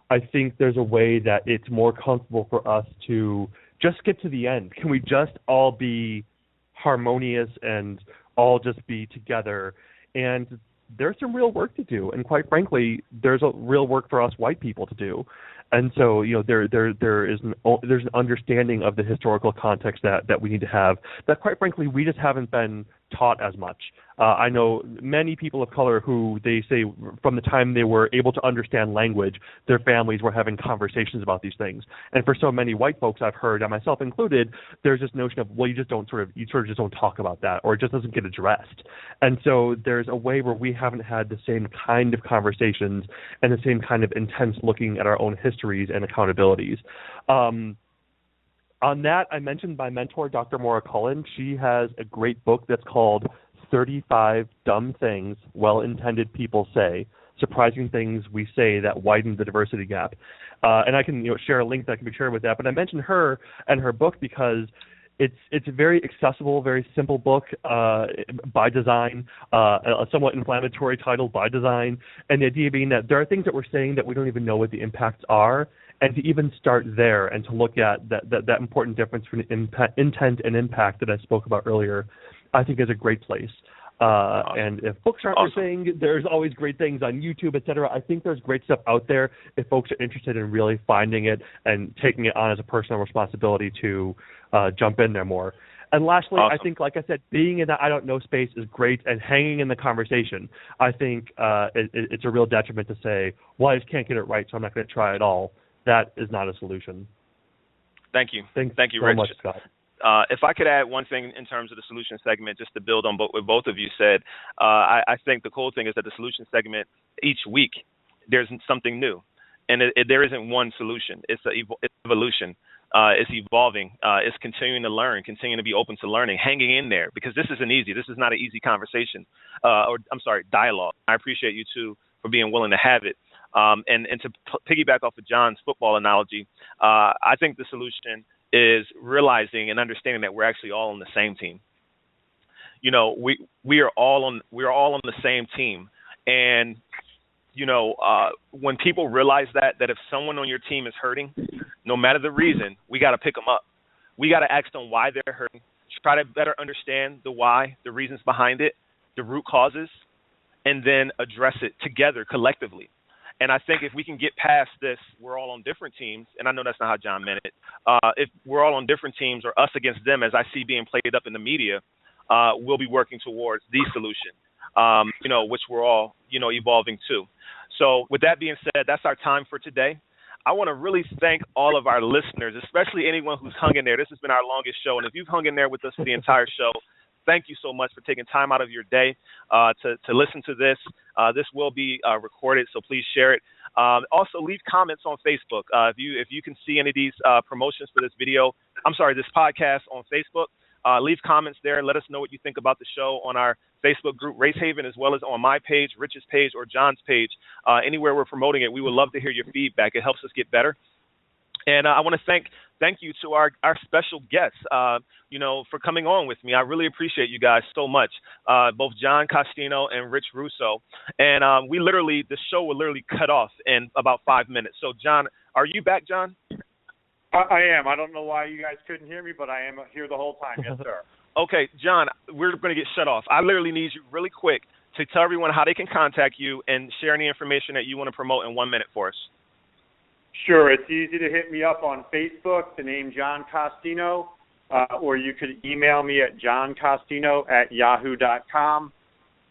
I think there's a way that it's more comfortable for us to just get to the end. Can we just all be harmonious and all just be together? And there's some real work to do. And quite frankly, there's a real work for us white people to do. And so, there's an understanding of the historical context that we need to have that, quite frankly, we just haven't been taught as much. I know many people of color who they say from the time they were able to understand language, their families were having conversations about these things. And for so many white folks I've heard, and myself included, there's this notion of, well, you just don't talk about that, or it just doesn't get addressed. And so there's a way where we haven't had the same kind of conversations and the same kind of intense looking at our own histories and accountabilities. On that, I mentioned my mentor, Dr. Maura Cullen. She has a great book that's called 35 Dumb Things Well-Intended People Say, Surprising Things We Say That Widen the Diversity Gap. And I can share a link that can be shared with that. But I mentioned her and her book because it's a very accessible, very simple book by design, a somewhat inflammatory title by design, and the idea being that there are things that we're saying that we don't even know what the impacts are, and to even start there and to look at that important difference between intent and impact that I spoke about earlier, I think is a great place. And if books aren't your thing, there's always great things on YouTube, et cetera. I think there's great stuff out there if folks are interested in really finding it and taking it on as a personal responsibility to jump in there more. And lastly, I think, like I said, being in that I don't know space is great, and hanging in the conversation. I think it's a real detriment to say, well, I just can't get it right, so I'm not going to try at all. That is not a solution. Thank you. Thank you Rich. so much, Scott. If I could add one thing in terms of the solution segment, just to build on what both of you said, I think the cool thing is that the solution segment, each week, there's something new. And there isn't one solution. It's evolution. It's evolving. It's continuing to learn, continuing to be open to learning, hanging in there, because this isn't easy. This is not an easy conversation, dialogue. I appreciate you, too, for being willing to have it. And to piggyback off of John's football analogy, I think the solution is realizing and understanding that we're actually all on the same team. We are all on the same team, and when people realize that if someone on your team is hurting, no matter the reason, we got to pick them up. We got to ask them why they're hurting, try to better understand the why, the reasons behind it, the root causes, and then address it together collectively. And I think if we can get past this, we're all on different teams, and I know that's not how John meant it. If we're all on different teams, or us against them, as I see being played up in the media, we'll be working towards the solution, which we're all, evolving to. So with that being said, that's our time for today. I want to really thank all of our listeners, especially anyone who's hung in there. This has been our longest show, and if you've hung in there with us for the entire show, thank you so much for taking time out of your day to listen to this. This will be recorded, so please share it. Also, leave comments on Facebook. If you can see any of these promotions for this podcast on Facebook, leave comments there. Let us know what you think about the show on our Facebook group, RaceHaven, as well as on my page, Rich's page, or John's page. Anywhere we're promoting it, we would love to hear your feedback. It helps us get better. And I want to thank you to our special guests, for coming on with me. I really appreciate you guys so much, both John Costino and Rich Russo. And the show will literally cut off in about 5 minutes. So, John, are you back, John? I am. I don't know why you guys couldn't hear me, but I am here the whole time. Yes, sir. Okay, John, we're going to get shut off. I literally need you really quick to tell everyone how they can contact you and share any information that you want to promote in 1 minute for us. Sure. It's easy to hit me up on Facebook, the name John Costino, or you could email me at johncostino@yahoo.com.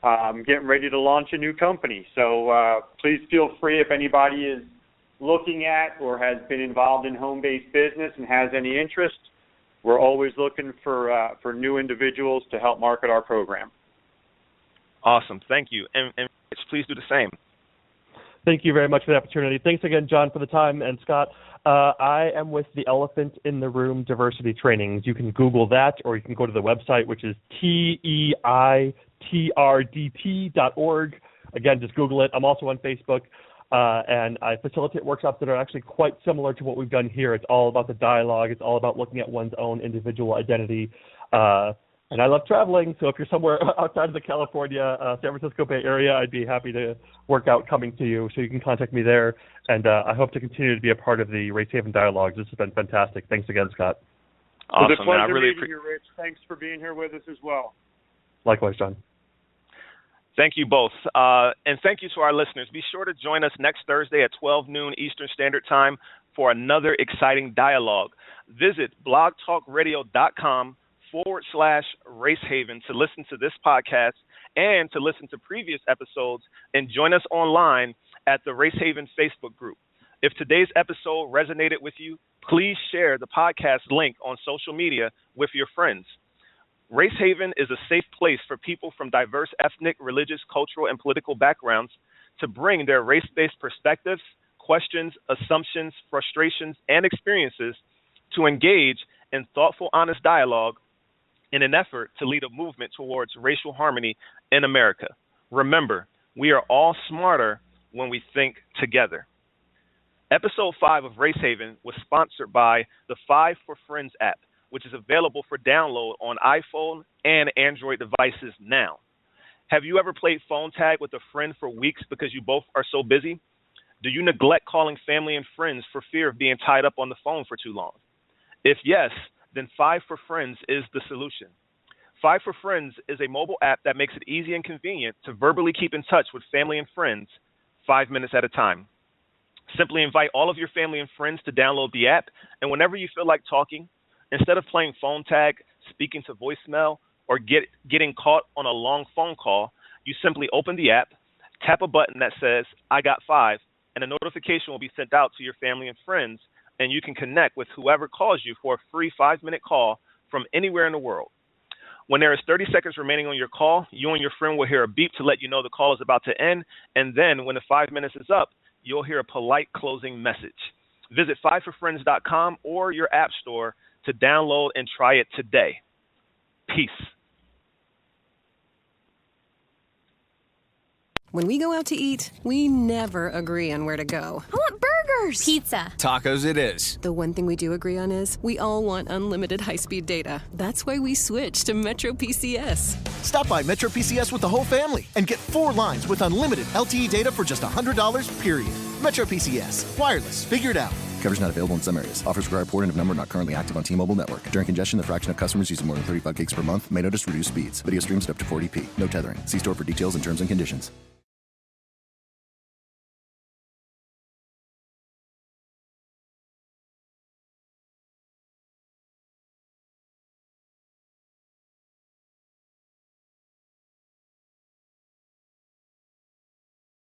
I'm getting ready to launch a new company, so please feel free if anybody is looking at or has been involved in home-based business and has any interest. We're always looking for new individuals to help market our program. Awesome. Thank you. And Rich, please do the same. Thank you very much for the opportunity. Thanks again, John, for the time. And Scott, I am with the Elephant in the Room Diversity Trainings. You can Google that, or you can go to the website, which is TEITRDT.org. Again, just Google it. I'm also on Facebook. And I facilitate workshops that are actually quite similar to what we've done here. It's all about the dialogue. It's all about looking at one's own individual identity. And I love traveling, so if you're somewhere outside of the California, San Francisco Bay Area, I'd be happy to work out coming to you, so you can contact me there. And I hope to continue to be a part of the RaceHaven Dialogues. This has been fantastic. Thanks again, Scott. Awesome. It was a pleasure meeting you, Rich. Thanks for being here with us as well. Likewise, John. Thank you both. And thank you to our listeners. Be sure to join us next Thursday at 12 noon Eastern Standard Time for another exciting dialogue. Visit blogtalkradio.com/RaceHaven to listen to this podcast and to listen to previous episodes, and join us online at the RaceHaven Facebook group. If today's episode resonated with you, please share the podcast link on social media with your friends. RaceHaven is a safe place for people from diverse ethnic, religious, cultural, and political backgrounds to bring their race-based perspectives, questions, assumptions, frustrations, and experiences to engage and thoughtful, honest dialogue in an effort to lead a movement towards racial harmony in America. Remember, we are all smarter when we think together. Episode 5 of Race Haven was sponsored by the 5 for Friends app, which is available for download on iPhone and Android devices now. Have you ever played phone tag with a friend for weeks because you both are so busy? Do you neglect calling family and friends for fear of being tied up on the phone for too long? If yes, then 5 for Friends is the solution. 5 for Friends is a mobile app that makes it easy and convenient to verbally keep in touch with family and friends 5 minutes at a time. Simply invite all of your family and friends to download the app, and whenever you feel like talking, instead of playing phone tag, speaking to voicemail, or getting caught on a long phone call, you simply open the app, tap a button that says, I got 5, and a notification will be sent out to your family and friends, and you can connect with whoever calls you for a free 5-minute call from anywhere in the world. When there is 30 seconds remaining on your call, you and your friend will hear a beep to let you know the call is about to end, and then when the 5 minutes is up, you'll hear a polite closing message. Visit 5forfriends.com or your app store to download and try it today. Peace. When we go out to eat, we never agree on where to go. I want burgers. Pizza. Tacos it is. The one thing we do agree on is we all want unlimited high-speed data. That's why we switched to Metro PCS. Stop by Metro PCS with the whole family and get 4 lines with unlimited LTE data for just $100, period. Metro PCS. Wireless. Figure it out. Coverage not available in some areas. Offers require port and of number not currently active on T-Mobile network. During congestion, the fraction of customers using more than 35 gigs per month may notice reduced speeds. Video streams at up to 40p. No tethering. See store for details and terms and conditions.